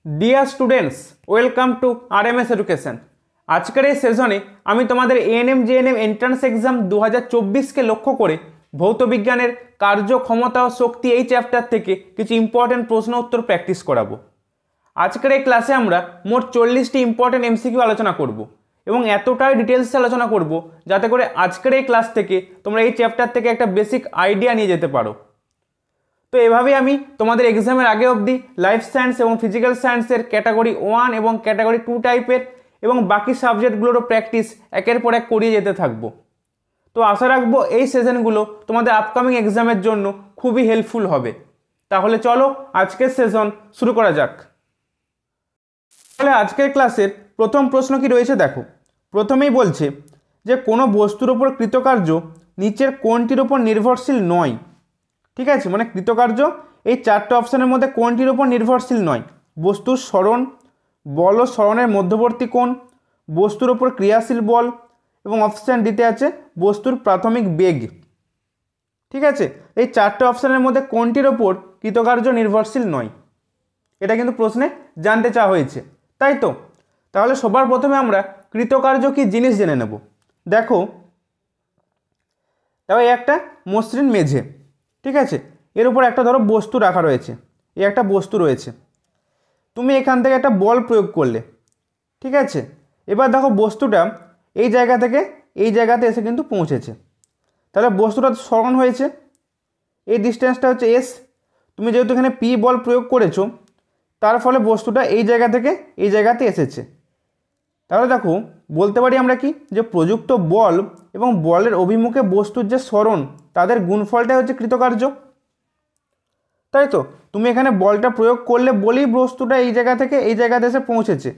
Dear students welcome to RMS education. आजकेर এই সেশনে আমি তোমাদের এএনএম জেএনএম এন্ট্রান্স এক্সাম 2024 কে লক্ষ্য করে ভৌত বিজ্ঞানের কার্য ক্ষমতা ও শক্তি এই চ্যাপ্টার থেকে কিছু ইম্পর্টেন্ট প্রশ্ন উত্তর প্র্যাকটিস করাবো। আজকের এই ক্লাসে আমরা মোট 40টি ইম্পর্টেন্ট এমসিকিউ আলোচনা করব এবং এতটাই ডিটেইলসে আলোচনা করব যাতে করে আজকের এই ক্লাস থেকে তোমরা এই চ্যাপ্টার থেকে একটা বেসিক আইডিয়া নিয়ে যেতে পারো। তো এভাবেই আমি তোমাদের এক্সামের আগে অবধি লাইফ সায়েন্স এবং ফিজিক্যাল সায়েন্সের ক্যাটাগরি 1 এবং ক্যাটাগরি 2 টাইপের এবং বাকি সাবজেক্টগুলোরও প্র্যাকটিস একের পর এক করিয়ে যেতে থাকবো। তো আশা রাখবো এই সেশনগুলো তোমাদের আপকামিং এক্সামের জন্য খুবই হেল্পফুল হবে। তাহলে চলো আজকের সেশন শুরু করা যাক। তাহলে আজকের ক্লাসের প্রথম প্রশ্ন কি রয়েছে দেখো। প্রথমেই বলছে যে কোনো বস্তুর ওপর কৃতকার্য নিচের কোনটির ওপর নির্ভরশীল নয়। ঠিক আছে, মানে কৃতকার্য এই চারটে অপশানের মধ্যে কোনটির ওপর নির্ভরশীল নয়? বস্তুর সরণ, বল ও সরণের মধ্যবর্তী কোণ, বস্তুর ওপর ক্রিয়াশীল বল এবং অপশান ডিতে আছে বস্তুর প্রাথমিক বেগ। ঠিক আছে, এই চারটে অপশানের মধ্যে কোনটির ওপর কৃতকার্য নির্ভরশীল নয়, এটা কিন্তু প্রশ্নে জানতে চাওয়া হয়েছে, তাই তো? তাহলে সবার প্রথমে আমরা কৃতকার্য কি জিনিস জেনে নেব। দেখো, তবে একটা মসৃণ মেঝে, ঠিক আছে, এর উপর একটা ধরো বস্তু রাখা রয়েছে, এই একটা বস্তু রয়েছে, তুমি এখান থেকে একটা বল প্রয়োগ করলে, ঠিক আছে। এবার দেখো বস্তুটা এই জায়গা থেকে এই জায়গাতে এসে কিন্তু পৌঁছেছে, তাহলে বস্তুটা সরণ হয়েছে, এই ডিস্টেন্সটা হচ্ছে এস। তুমি যেহেতু এখানে পি বল প্রয়োগ করেছো, তার ফলে বস্তুটা এই জায়গা থেকে এই জায়গাতে এসেছে। তাহলে দেখো বলতে পারি আমরা কি, যে প্রযুক্ত বল এবং বলের অভিমুখে বস্তুর যে সরণ তাদের গুণফলটাই হচ্ছে কৃতকার্য, তাই তো? তুমি এখানে বলটা প্রয়োগ করলে বলেই বস্তুটা এই জায়গা থেকে এই জায়গাতে এসে পৌঁছেছে,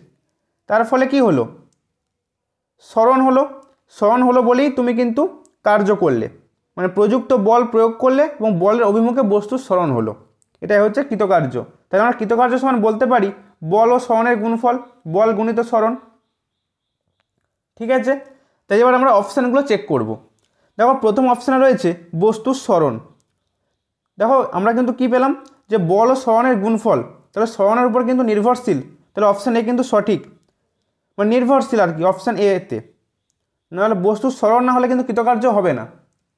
তার ফলে কি হলো? সরণ হলো। সরণ হলো বলেই তুমি কিন্তু কার্য করলে, মানে প্রযুক্ত বল প্রয়োগ করলে এবং বলের অভিমুখে বস্তুর সরণ হলো, এটাই হচ্ছে কৃতকার্য। তাই আমরা কৃতকার্য সমান বলতে পারি বল ও সরণের গুণফল, বল গুণিত সরণ। ঠিক আছে, তাই এবার আমরা অপশানগুলো চেক করব। দেখো প্রথম অপশানে রয়েছে বস্তুর সরণ। দেখো আমরা কিন্তু কি পেলাম, যে বল ও সরণের গুণফল, তাহলে সরণের উপর কিন্তু নির্ভরশীল, তাহলে অপশান এ কিন্তু সঠিক, মানে নির্ভরশীল আর কি, অপশান এতে। নাহলে বস্তুর সরণ না হলে কিন্তু কৃতকার্য হবে না।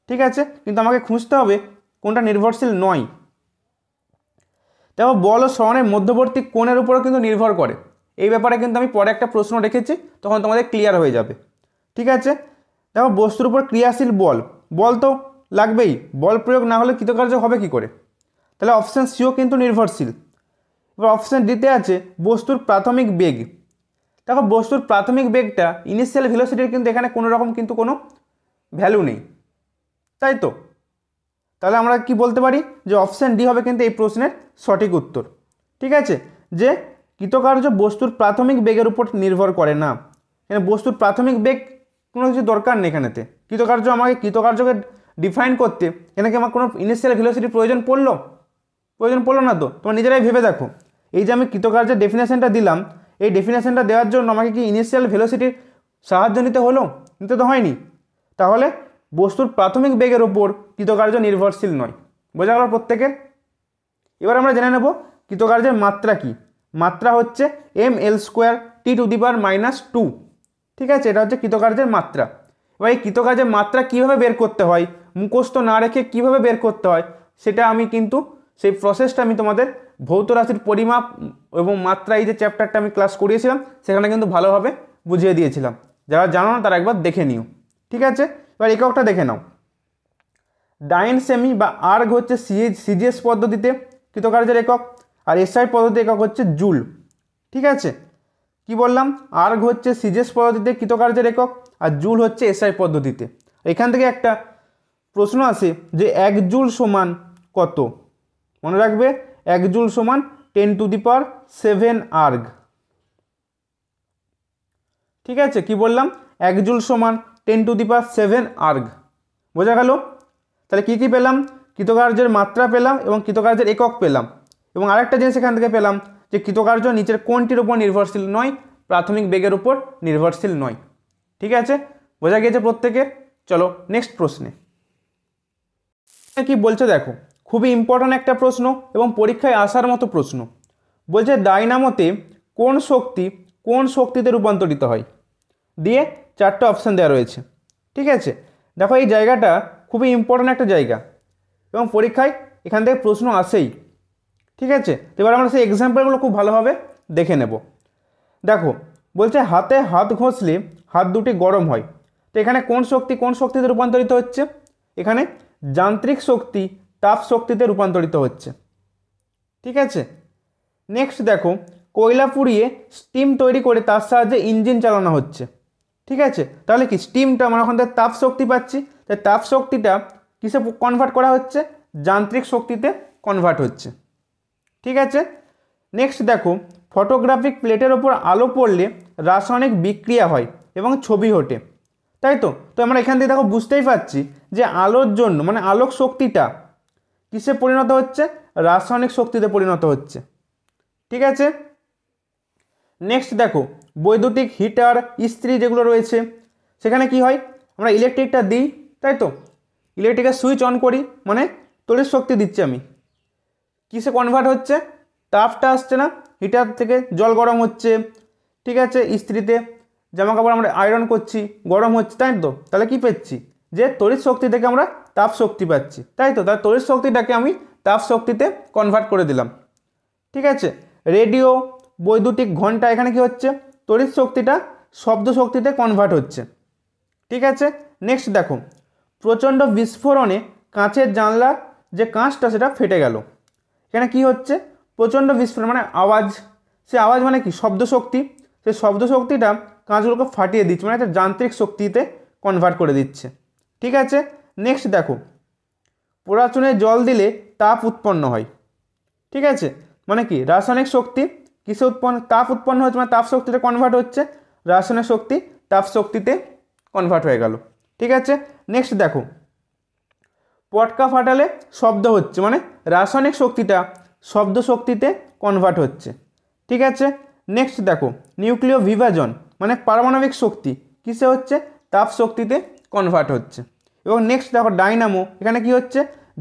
ঠিক আছে, কিন্তু আমাকে খুঁজতে হবে কোনটা নির্ভরশীল নয়। দেখো বল ও সরণের মধ্যবর্তী কোণের উপরও কিন্তু নির্ভর করে, এই ব্যাপারে কিন্তু আমি পরে একটা প্রশ্ন রেখেছি, তখন তোমাদের ক্লিয়ার হয়ে যাবে। ঠিক আছে, দেখো বস্তুর উপর ক্রিয়াশীল বল, বল তো লাগবেই, বল প্রয়োগ না হলে কৃতকার্য হবে কি করে? তাহলে অপশান সিও কিন্তু নির্ভরশীল। এবার অপশান ডিতে আছে বস্তুর প্রাথমিক বেগ। দেখো বস্তুর প্রাথমিক বেগটা ইনিশিয়াল ভেলোসিটির কিন্তু এখানে কোনো রকম কিন্তু কোনো ভ্যালু নেই, তাই তো? তাহলে আমরা কি বলতে পারি, যে অপশান ডি হবে কিন্তু এই প্রশ্নের সঠিক উত্তর। ঠিক আছে, যে কৃতকার্য বস্তুর প্রাথমিক বেগের উপর নির্ভর করে না। এখানে বস্তুর প্রাথমিক বেগ কোনো কিছু দরকার নেই এখানেতে। কৃতকার্যকে ডিফাইন করতে এখানে কি আমার কোনো ইনিশিয়াল ভেলোসিটির প্রয়োজন পড়লো না তো? তোমরা নিজেরাই ভেবে দেখো, এই যে আমি কৃতকার্যের ডেফিনেশনটা দিলাম, এই ডেফিনেশনটা দেওয়ার জন্য আমাকে কি ইনিশিয়াল ভেলোসিটির সাহায্য নিতে তো হয়নি। তাহলে বস্তুর প্রাথমিক বেগের ওপর কৃতকার্য নির্ভরশীল নয়। বোঝা গেল প্রত্যেকের? এবার আমরা জেনে নেব কৃতকার্যের মাত্রা কি। মাত্রা হচ্ছে ml² T⁻²। ঠিক আছে, এটা হচ্ছে কৃতকার্যের মাত্রা। এবার এই কৃতকার্যের মাত্রা কীভাবে বের করতে হয়, মুখস্থ না রেখে কীভাবে বের করতে হয়, সেটা আমি কিন্তু সেই প্রসেসটা আমি তোমাদের ভৌত রাশির পরিমাপ এবং মাত্রা এই যে চ্যাপ্টারটা আমি ক্লাস করিয়েছিলাম সেখানে কিন্তু ভালোভাবে বুঝিয়ে দিয়েছিলাম। যারা জানো না তারা একবার দেখে নিও। ঠিক আছে, এবার এককটা দেখে নাও। ডাইন সেমি বা আর্গ হচ্ছে সিজিএস পদ্ধতিতে কৃতকার্যের একক, আর এসআই পদ্ধতিতে একক হচ্ছে জুল। ঠিক আছে, কি বললাম, আর্গ হচ্ছে সিজিএস পদ্ধতিতে কৃতকার্যের একক আর জুল হচ্ছে এসআই পদ্ধতিতে। এখান থেকে একটা প্রশ্ন আসে যে 1 জুল সমান কত? মনে রাখবে 1 জুল সমান 10⁷ আর্গ। ঠিক আছে, কি বললাম, 1 জুল সমান 10⁷ আর্গ। বোঝা গেল? তাহলে কী কী পেলাম, কৃতকার্যের মাত্রা পেলাম এবং কৃতকার্যের একক পেলাম, এবং আরেকটা জিনিস এখান থেকে পেলাম যে কৃতকার্য নিচের কোনটির উপর নির্ভরশীল নয়, প্রাথমিক বেগের উপর নির্ভরশীল নয়। ঠিক আছে, বোঝা গিয়েছে প্রত্যেকের? চলো নেক্সট প্রশ্নে কি বলছে দেখো, খুবই ইম্পর্ট্যান্ট একটা প্রশ্ন এবং পরীক্ষায় আসার মতো প্রশ্ন। বলছে ডাইনামোতে কোন শক্তিতে রূপান্তরিত হয়, দিয়ে 4টে অপশান দেওয়া রয়েছে। ঠিক আছে, দেখো এই জায়গাটা খুবই ইম্পর্ট্যান্ট একটা জায়গা এবং পরীক্ষায় এখান থেকে প্রশ্ন আসেই। ঠিক আছে, তো এবার আমরা সেই এক্সাম্পলগুলো খুব ভালোভাবে দেখে নেব। দেখো বলছে হাতে হাত ঘষলে হাত দুটি গরম হয়, তো এখানে কোন শক্তিতে রূপান্তরিত হচ্ছে? এখানে যান্ত্রিক শক্তি তাপ শক্তিতে রূপান্তরিত হচ্ছে। ঠিক আছে, নেক্সট দেখো কয়লা পুড়িয়ে স্টিম তৈরি করে তার সাহায্যে ইঞ্জিন চালানো হচ্ছে। ঠিক আছে, তাহলে কি স্টিমটা আমরা ওখান থেকে তাপ শক্তি পাচ্ছি, তাই তাপ শক্তিটা কিসে কনভার্ট করা হচ্ছে? যান্ত্রিক শক্তিতে কনভার্ট হচ্ছে। ঠিক আছে, নেক্সট দেখো ফটোগ্রাফিক প্লেটের ওপর আলো পড়লে রাসায়নিক বিক্রিয়া হয় এবং ছবি ওঠে, তাই তো? তো আমরা এখান থেকে দেখো বুঝতেই পারছি যে আলোর জন্য মানে আলোক শক্তিটা কিসে পরিণত হচ্ছে? রাসায়নিক শক্তিতে পরিণত হচ্ছে। ঠিক আছে, নেক্সট দেখো বৈদ্যুতিক হিটার ইস্ত্রি যেগুলো রয়েছে সেখানে কি হয়? আমরা ইলেকট্রিকটা দিই, তাই তো? ইলেকট্রিকের সুইচ অন করি মানে তড়িৎ শক্তি দিচ্ছি আমি, কিসে কনভার্ট হচ্ছে? তাপটা আসছে না, হিটার থেকে জল গরম হচ্ছে। ঠিক আছে, ইস্ত্রিতে জামা কাপড় আমরা আয়রন করছি, গরম হচ্ছে, তাই তো? তাহলে কি পাচ্ছি? যে তড়িৎ শক্তি থেকে আমরা তাপ শক্তি পাচ্ছি, তাই তো? তাহলে তড়িৎ শক্তিটাকে আমি তাপ শক্তিতে কনভার্ট করে দিলাম। ঠিক আছে, রেডিও বৈদ্যুতিক ঘন্টা এখানে কি হচ্ছে? তড়িৎ শক্তিটা শব্দ শক্তিতে কনভার্ট হচ্ছে। ঠিক আছে, নেক্সট দেখো প্রচণ্ড বিস্ফোরণে কাঁচের জানলা যে কাঁচটা সেটা ফেটে গেল, এখানে কি হচ্ছে? প্রচণ্ড বিস্ফোরণ মানে আওয়াজ, সে আওয়াজ মানে কি? শব্দ শক্তি, সেই শব্দ শক্তিটা কাঁচগুলোকে ফাটিয়ে দিচ্ছে, মানে একটা যান্ত্রিক শক্তিতে কনভার্ট করে দিচ্ছে। ঠিক আছে, নেক্সট দেখো পোড়াচুনে জল দিলে তাপ উৎপন্ন হয়। ঠিক আছে, মানে কি? রাসায়নিক শক্তি কিসে তাপ উৎপন্ন হচ্ছে, মানে তাপ শক্তিতে কনভার্ট হচ্ছে, রাসায়নিক শক্তি তাপ শক্তিতে কনভার্ট হয়ে গেল। ঠিক আছে, নেক্সট দেখো পটকা ফাটালে শব্দ হচ্ছে, মানে রাসায়নিক শক্তিটা শব্দ শক্তিতে কনভার্ট হচ্ছে। ঠিক আছে, নেক্সট দেখো নিউক্লিয় বিভাজন মানে পারমাণবিক শক্তি কিসে হচ্ছে? তাপ শক্তিতে কনভার্ট হচ্ছে। এবং নেক্সট দেখো ডাইনামো, এখানে কি হচ্ছে?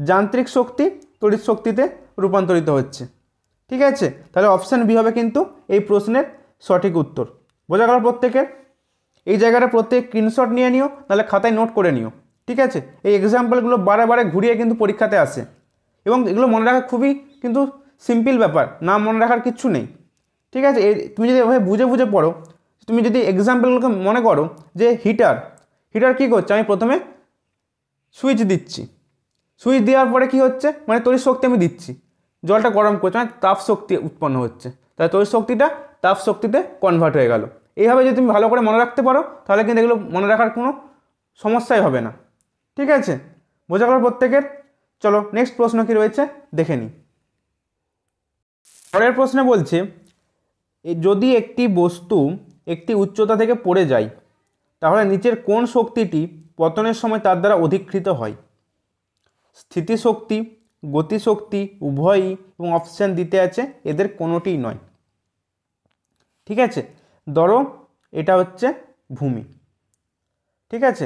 যান্ত্রিক শক্তি তড়িৎ শক্তিতে রূপান্তরিত হচ্ছে। ঠিক আছে, তাহলে অপশান বি হবে কিন্তু এই প্রশ্নের সঠিক উত্তর। বোঝা গেল প্রত্যেকের? এই জায়গাটা প্রত্যেক স্ক্রিনশট নিয়ে নিও, নাহলে খাতায় নোট করে নিও। ঠিক আছে, এই এক্সাম্পলগুলো বারে ঘুরিয়ে কিন্তু পরীক্ষাতে আসে এবং এগুলো মনে রাখা খুবই কিন্তু সিম্পল ব্যাপার, না মনে রাখার কিচ্ছু নেই। ঠিক আছে, তুমি যদি এভাবে বুঝে পড়ো, তুমি যদি এক্সাম্পলগুলোকে মনে করো যে হিটার কী করছে? আমি প্রথমে সুইচ দিচ্ছি, সুইচ দেওয়ার পরে কি হচ্ছে? মানে তড়িৎ শক্তি আমি দিচ্ছি, জলটা গরম করছে, মানে তাপ শক্তি উৎপন্ন হচ্ছে, তাই তড়িৎ শক্তিটা তাপ শক্তিতে কনভার্ট হয়ে গেল। এইভাবে যদি তুমি ভালো করে মনে রাখতে পারো তাহলে কিন্তু এগুলো মনে রাখার কোনো সমস্যাই হবে না। ঠিক আছে, বোঝা গেল প্রত্যেকের? চলো নেক্সট প্রশ্ন কি রয়েছে দেখে নিই। পরের প্রশ্নে বলছে যদি একটি বস্তু একটি উচ্চতা থেকে পড়ে যায় তাহলে নিচের কোন শক্তিটি পতনের সময় তার দ্বারা অধিকৃত হয়? স্থিতিশক্তি, গতিশক্তি, উভয়ই, এবং অপশান দিতে আছে এদের কোনোটিই নয়। ঠিক আছে, ধরো এটা হচ্ছে ভূমি। ঠিক আছে,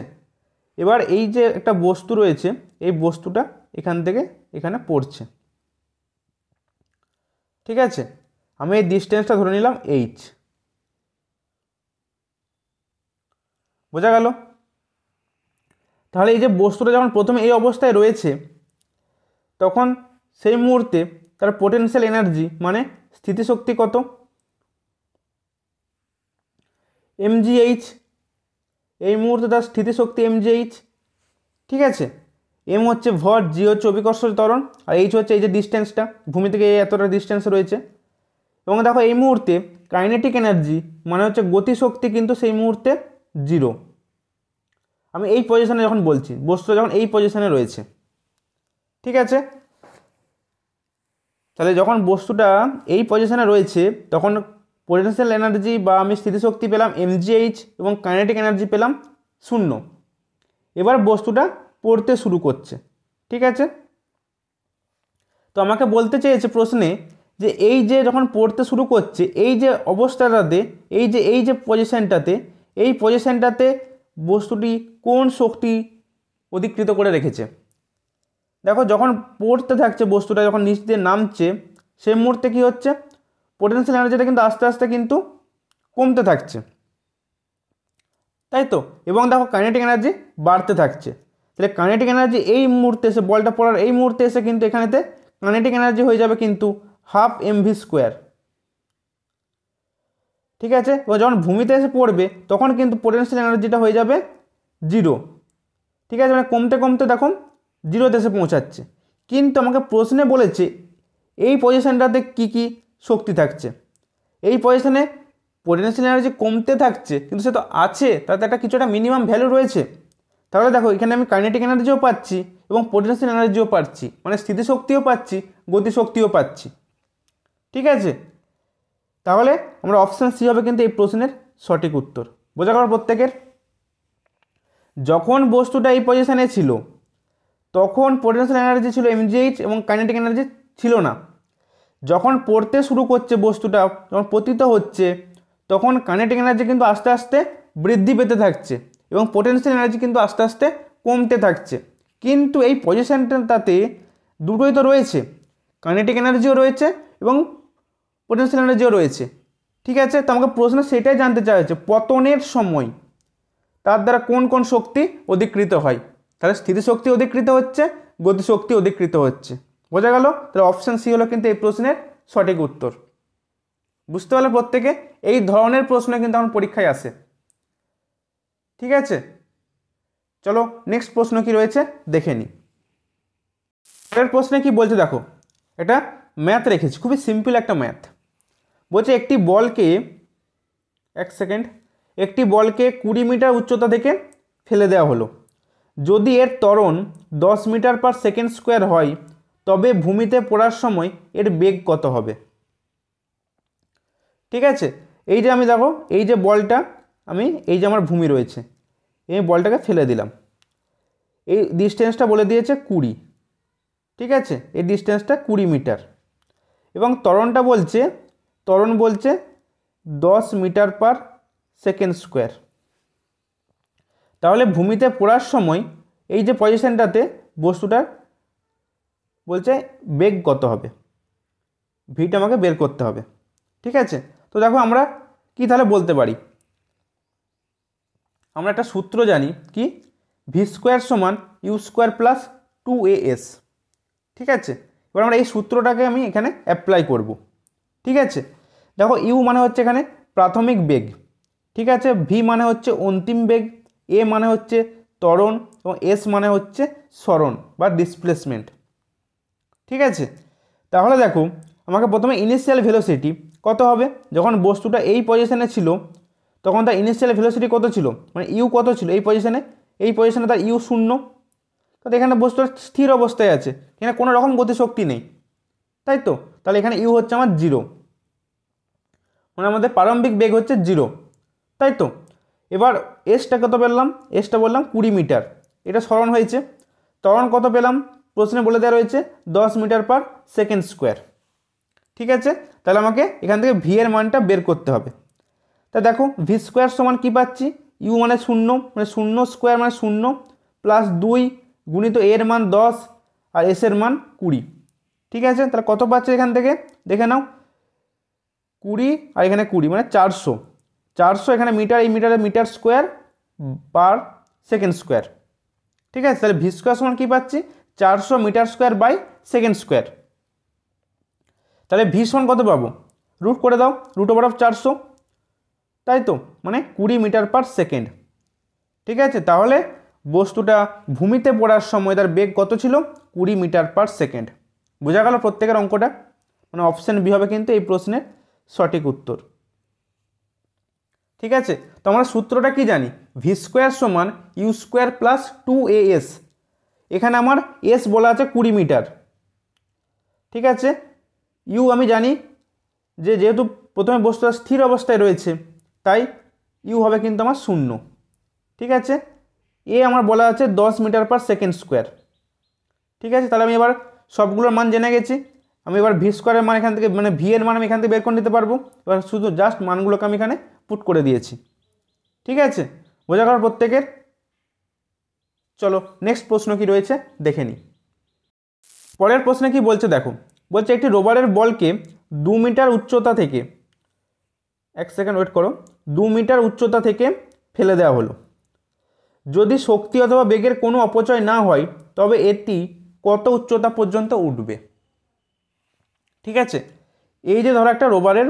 এবার এই যে একটা বস্তু রয়েছে, এই বস্তুটা এখান থেকে এখানে পড়ছে। ঠিক আছে, আমি এই ডিস্টেন্সটা ধরে নিলাম এইচ। বোঝা গেল? তাহলে এই যে বস্তুটা যখন প্রথমে এই অবস্থায় রয়েছে তখন সেই মুহূর্তে তার পোটেনশিয়াল এনার্জি মানে স্থিতিশক্তি কত? mgh। এই মুহূর্তে তার স্থিতিশক্তি mgh। ঠিক আছে, এম হচ্ছে ভর, জি হচ্ছে অভিকর্ষ ত্বরণ, আর এইচ হচ্ছে এই যে ডিস্টেন্সটা, ভূমি থেকে এতটা ডিস্টেন্স রয়েছে। এবং দেখো এই মুহূর্তে কাইনেটিক এনার্জি মানে হচ্ছে গতিশক্তি কিন্তু সেই মুহূর্তে 0। আমি এই পজিশনে যখন বলছি, বস্তুটা যখন এই পজিশনে রয়েছে। ঠিক আছে, তাহলে যখন বস্তুটা এই পজিশনে রয়েছে তখন পোটেনশিয়াল এনার্জি বা আমি স্থিতিশক্তি পেলাম mgh এবং কাইনেটিক এনার্জি পেলাম 0। এবার বস্তুটা পড়তে শুরু করছে। ঠিক আছে, তো আমাকে বলতে চেয়েছে প্রশ্নে যে এই যে যখন পড়তে শুরু করছে এই যে অবস্থাটাতে, এই যে পজিশনটাতে বস্তুটি কোন শক্তি অধিকৃত করে রেখেছে? দেখো যখন পড়তে থাকছে বস্তুটা, যখন নিচ দিয়ে নামছে সেই মুহূর্তে কী হচ্ছে? পোটেনশিয়াল এনার্জিটা কিন্তু আস্তে আস্তে কিন্তু কমতে থাকছে, তাই তো। এবং দেখো কাইনেটিক এনার্জি বাড়তে থাকছে। তাহলে কাইনেটিক এনার্জি এই মুহূর্তে এসে, বলটা পড়ার এই মুহূর্তে এসে কিন্তু এখানেতে কাইনেটিক এনার্জি হয়ে যাবে কিন্তু 12 mv²। ঠিক আছে, এবার যখন ভূমিতে এসে পড়বে তখন কিন্তু পোটেনশিয়াল এনার্জিটা হয়ে যাবে 0। ঠিক আছে, মানে কমতে কমতে দেখো 0তে এসে পৌঁছাচ্ছে। কিন্তু আমাকে প্রশ্নে বলেছে এই পজিশনটাতে কি কি শক্তি থাকছে। এই পজিশনে পোটেনশিয়াল এনার্জি কমতে থাকছে, কিন্তু সে তো আছে, তাতে একটা কিছু একটা মিনিমাম ভ্যালু রয়েছে। তাহলে দেখো এখানে আমি কাইনেটিক এনার্জিও পাচ্ছি এবং পোটেনশিয়াল এনার্জিও পাচ্ছি, মানে স্থিতিশক্তিও পাচ্ছি, গতিশক্তিও পাচ্ছি। ঠিক আছে, তাহলে আমরা অপশান সি হবে কিন্তু এই প্রশ্নের সঠিক উত্তর। বোঝা গেল প্রত্যেকের? যখন বস্তুটা এই পজিশনে ছিল তখন পোটেনশিয়াল এনার্জি ছিল mgh এবং কাইনেটিক এনার্জি ছিল না। যখন পড়তে শুরু করছে বস্তুটা, যখন পতিত হচ্ছে, তখন কাইনেটিক এনার্জি কিন্তু আস্তে আস্তে বৃদ্ধি পেতে থাকছে এবং পোটেনশিয়াল এনার্জি কিন্তু আস্তে আস্তে কমতে থাকছে। কিন্তু এই পজিশনটাতে দুটোই তো রয়েছে, কাইনেটিক এনার্জিও রয়েছে এবং পোটেনশিয়াল এনার্জিও রয়েছে। ঠিক আছে, তো আমাকে প্রশ্ন সেটাই জানতে চাওয়া হয়েছে, পতনের সময় তার দ্বারা কোন কোন শক্তি অধিকৃত হয়। তাহলে স্থিতিশক্তি অধিকৃত হচ্ছে, গতিশক্তি অধিকৃত হচ্ছে। বোঝা গেল? তাহলে অপশান সি হলো কিন্তু এই প্রশ্নের সঠিক উত্তর। বুঝতে পারলে প্রত্যেকে? এই ধরনের প্রশ্ন কিন্তু আমার পরীক্ষায় আসে। ঠিক আছে, চলো নেক্সট প্রশ্ন কি রয়েছে দেখে নিই। পরের প্রশ্নে কি বলছে দেখো, এটা ম্যাথ রেখেছি, খুবই সিম্পল একটা ম্যাথ। বলছে একটি বলকে 20 মিটার উচ্চতা থেকে ফেলে দেওয়া হলো। যদি এর ত্বরণ 10 মিটার/সেকেন্ড² হয় তবে ভূমিতে পড়ার সময় এর বেগ কত হবে? ঠিক আছে, এই যে আমি দেখো, এই যে বলটা এই যে আমার ভূমি রয়েছে, এই বলটাকে ফেলে দিলাম। এই ডিস্টেন্সটা বলে দিয়েছে 20। ঠিক আছে, এই ডিস্টেন্সটা 20 মিটার এবং ত্বরণ বলছে 10 মিটার/সেকেন্ড²। তাহলে ভূমিতে পড়ার সময় এই যে পজিশনটাতে বস্তুটার বলছে বেগ কত হবে, ভিটা আমাকে বের করতে হবে। ঠিক আছে, তো দেখো আমরা কি তাহলে বলতে পারি, আমরা একটা সূত্র জানি কি, v² = u² + 2as। ঠিক আছে, এবার আমরা এই সূত্রটাকে আমি এখানে অ্যাপ্লাই করব। ঠিক আছে, দেখো ইউ মানে হচ্ছে এখানে প্রাথমিক বেগ। ঠিক আছে, ভি মানে হচ্ছে অন্তিম বেগ, এ মানে হচ্ছে ত্বরণ এবং এস মানে হচ্ছে সরণ বা ডিসপ্লেসমেন্ট। ঠিক আছে, তাহলে দেখো আমাকে প্রথমে ইনিশিয়াল ভেলোসিটি কত হবে, যখন বস্তুটা এই পজিশনে ছিল তখন তার ইনিশিয়াল ভেলোসিটি কত ছিল, মানে ইউ কত ছিল এই পজিশনে তার ইউ 0। তো এখানে বস্তুটা স্থির অবস্থায় আছে, এখানে কোনো রকম গতিশক্তি নেই, তাই তো। তাহলে এখানে ইউ হচ্ছে আমার 0, মানে আমাদের প্রারম্ভিক বেগ হচ্ছে 0, তাই তো। এবার এসটা কত পেলাম, এসটা বললাম 20 মিটার, এটা সরণ হয়েছে। ত্বরণ কত পেলাম, প্রশ্নে বলে দেওয়া রয়েছে 10 মিটার/সেকেন্ড²। ঠিক আছে, তাহলে আমাকে এখান থেকে ভি এর মানটা বের করতে হবে। তা দেখো v² = কী পাচ্ছি, ইউ মানে 0, মানে 0² মানে 0 + 2 গুণিত এর মান 10 আর এস এর মান 20। ঠিক আছে, তাহলে কত পাচ্ছে এখান থেকে দেখে নাও, 20 আর এখানে 20 মানে 400 এখানে মিটার, এই মিটারে মিটার²/সেকেন্ড²। ঠিক আছে, তাহলে v² = কী পাচ্ছি, 400 মিটার²/সেকেন্ড²। তাহলে ভি সমান কত পাবো, রুট করে দাও, √400, তাই তো, মানে 20 মিটার/সেকেন্ড। ঠিক আছে, তাহলে বস্তুটা ভূমিতে পড়ার সময় তার বেগ কত ছিল, 20 মিটার/সেকেন্ড। বোঝা গেল প্রত্যেকের অঙ্কটা? মানে অপশান বি হবে কিন্তু এই প্রশ্নের সঠিক উত্তর। ঠিক আছে, তো আমরা সূত্রটা কি জানি, v² = u² + 2as। এখানে আমার এস বলা আছে 20 মিটার। ঠিক আছে, ইউ আমি জানি যে যেহেতু প্রথমে বস্তুটা স্থির অবস্থায় রয়েছে তাই ইউ হবে কিন্তু আমার 0। ঠিক আছে, এ আমার বলা আছে 10 মিটার/সেকেন্ড²। ঠিক আছে, তাহলে আমি এবার সবগুলোর মান জেনে গেছি। আমি এবার v² এর মান এখান থেকে, মানে ভি এর মান আমি এখান থেকে বের করে নিতে পারবো। এবার শুধু জাস্ট মানগুলোকে আমি এখানে পুট করে দিয়েছি। ঠিক আছে, বোঝা গেল প্রত্যেকের? চলো নেক্সট প্রশ্ন কি রয়েছে দেখে নিই। পরের প্রশ্নে কি বলছে দেখো, বলছে একটি রবারের বলকে 2 মিটার উচ্চতা থেকে, এক সেকেন্ড ওয়েট করো, 2 মিটার উচ্চতা থেকে ফেলে দেওয়া হলো। যদি শক্তি অথবা বেগের কোনো অপচয় না হয় তবে এটি কত উচ্চতা পর্যন্ত উঠবে? ঠিক আছে, এই যে ধরো একটা রোবারের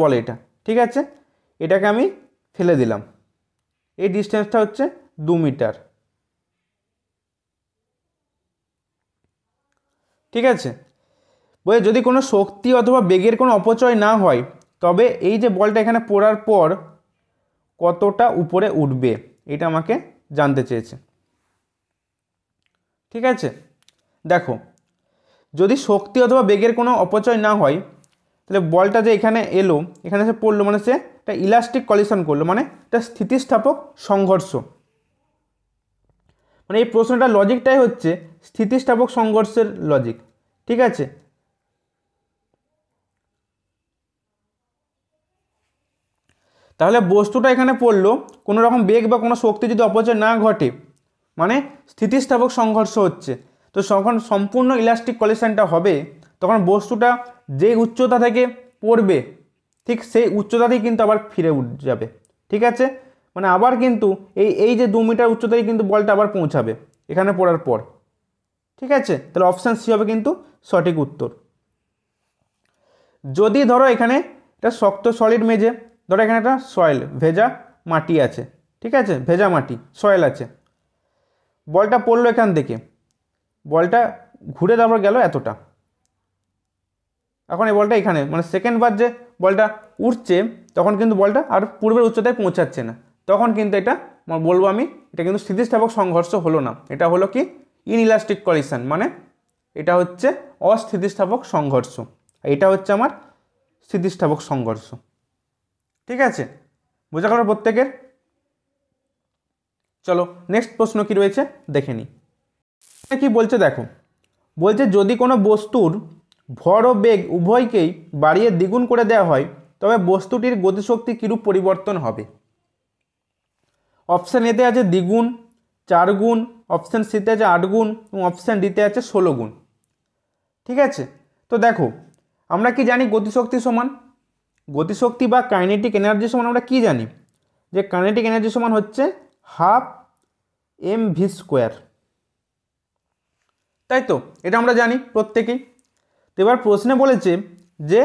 বল এটা, ঠিক আছে, এটাকে আমি ফেলে দিলাম, এই ডিস্টেন্সটা হচ্ছে 2 মিটার। ঠিক আছে, বলে যদি কোনো শক্তি অথবা বেগের কোনো অপচয় না হয় তবে এই যে বলটা এখানে পড়ার পর কতটা উপরে উঠবে, এটা আমাকে জানতে চেয়েছে। ঠিক আছে, দেখো যদি শক্তি অথবা বেগের কোনো অপচয় না হয় তাহলে বলটা যে এখানে এলো, এখানে সে পড়লো, মানে সে একটা ইলাস্টিক কলিশন করলো, মানে একটা স্থিতিস্থাপক সংঘর্ষ। মানে এই প্রশ্নটার লজিকটাই হচ্ছে স্থিতিস্থাপক সংঘর্ষের লজিক। ঠিক আছে, তাহলে বস্তুটা এখানে পড়লো, কোনো রকম বেগ বা কোনো শক্তি যদি অপচয় না ঘটে মানে স্থিতিস্থাপক সংঘর্ষ হচ্ছে, তো যখন সম্পূর্ণ ইলাস্টিক কলিশনটা হবে তখন বস্তুটা যে উচ্চতা থেকে পড়বে ঠিক সেই উচ্চতাতেই কিন্তু আবার ফিরে যাবে। ঠিক আছে, মানে আবার কিন্তু এই যে 2 মিটার উচ্চতায় কিন্তু বলটা আবার পৌঁছাবে এখানে পড়ার পর। ঠিক আছে, তাহলে অপশান সি হবে কিন্তু সঠিক উত্তর। যদি ধরো এখানে একটা শক্ত সলিড মেঝে, ধরো এখানে একটা সয়েল ভেজা মাটি আছে, ঠিক আছে, ভেজা মাটি সয়েল আছে, বলটা পড়লো এখান থেকে, বলটা ঘুরে তারপর গেল এতটা, এখন এই বলটা এখানে মানে সেকেন্ড বার যে বলটা উঠছে তখন কিন্তু বলটা আর পূর্বের উচ্চতায় পৌঁছাচ্ছে না, তখন কিন্তু এটা বলবো আমি এটা কিন্তু স্থিতিস্থাপক সংঘর্ষ হলো না, এটা হলো কি ইনইলাস্টিক কলিশন, মানে এটা হচ্ছে অস্থিতিস্থাপক সংঘর্ষ, এটা হচ্ছে আমার স্থিতিস্থাপক সংঘর্ষ। ঠিক আছে, বোঝা গেল প্রত্যেকের? চলো নেক্সট প্রশ্ন কি রয়েছে দেখে নিই। কি বলছে দেখো, বলছে যদি কোনো বস্তুর ভর ও বেগ উভয়কেই বাড়িয়ে দ্বিগুণ করে দেওয়া হয় তবে বস্তুটির গতিশক্তি কিরূপ পরিবর্তন হবে? অপশান এতে আছে দ্বিগুণ, 4 গুণ, অপশান সিতে আছে 8 গুণ এবং অপশান ডিতে আছে 16 গুণ। ঠিক আছে, তো দেখো আমরা কি জানি গতিশক্তি সমান, গতিশক্তি বা কাইনেটিক এনার্জি সমান আমরা কি জানি, যে কাইনেটিক এনার্জি সমান হচ্ছে 12 mv², তাই তো, এটা আমরা জানি প্রত্যেকেই। তো এবার প্রশ্নে বলেছে যে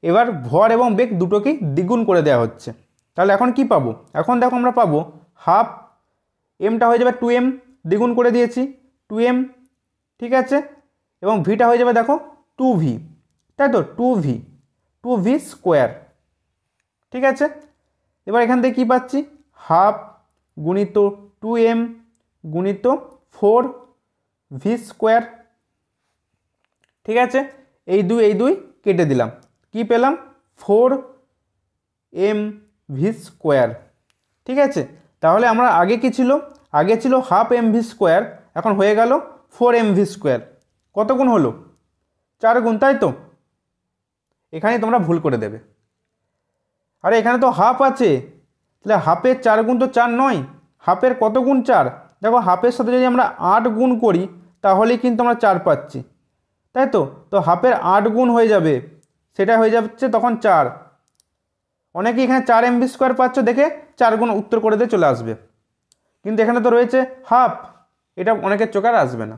এবার ভর এবং বেগ দুটোকেই দ্বিগুণ করে দেওয়া হচ্ছে, তাহলে এখন কি পাবো, এখন দেখো আমরা পাবো 12 mটা হয়ে যাবে 2m, দ্বিগুণ করে দিয়েছি 2m, ঠিক আছে, এবং ভিটা হয়ে যাবে দেখো 2v, তাই তো 2v²। ঠিক আছে, এবার এখান থেকে কী পাচ্ছি 12 গুণিত 2m গুণিত 4v²। ঠিক আছে, এই দুই কেটে দিলাম, কি পেলাম 4mv²। ঠিক আছে, তাহলে আমরা আগে কি ছিল, আগে ছিল 12 mv², এখন হয়ে গেল 4mv², কত গুণ হলো 4 গুণ, তাই তো, এখানে তোমরা ভুল করে দেবে, আরে এখানে তো হাফ আছে, তাহলে হাফের 4 গুণ তো 4 নয়, হাফের কত গুণ 4, দেখো হাফের সাথে যদি আমরা 8 গুণ করি তাহলেই কিন্তু আমরা 4 পাচ্ছি, তাই তো, তো হাফের 8 গুণ হয়ে যাবে, সেটা হয়ে যাচ্ছে তখন 4। অনেকে এখানে 4 mv² পাচ্ছ দেখে 4 গুণ উত্তর করে দিয়ে চলে আসবে, কিন্তু এখানে তো রয়েছে হাফ, এটা অনেকের চোখে আর আসবে না,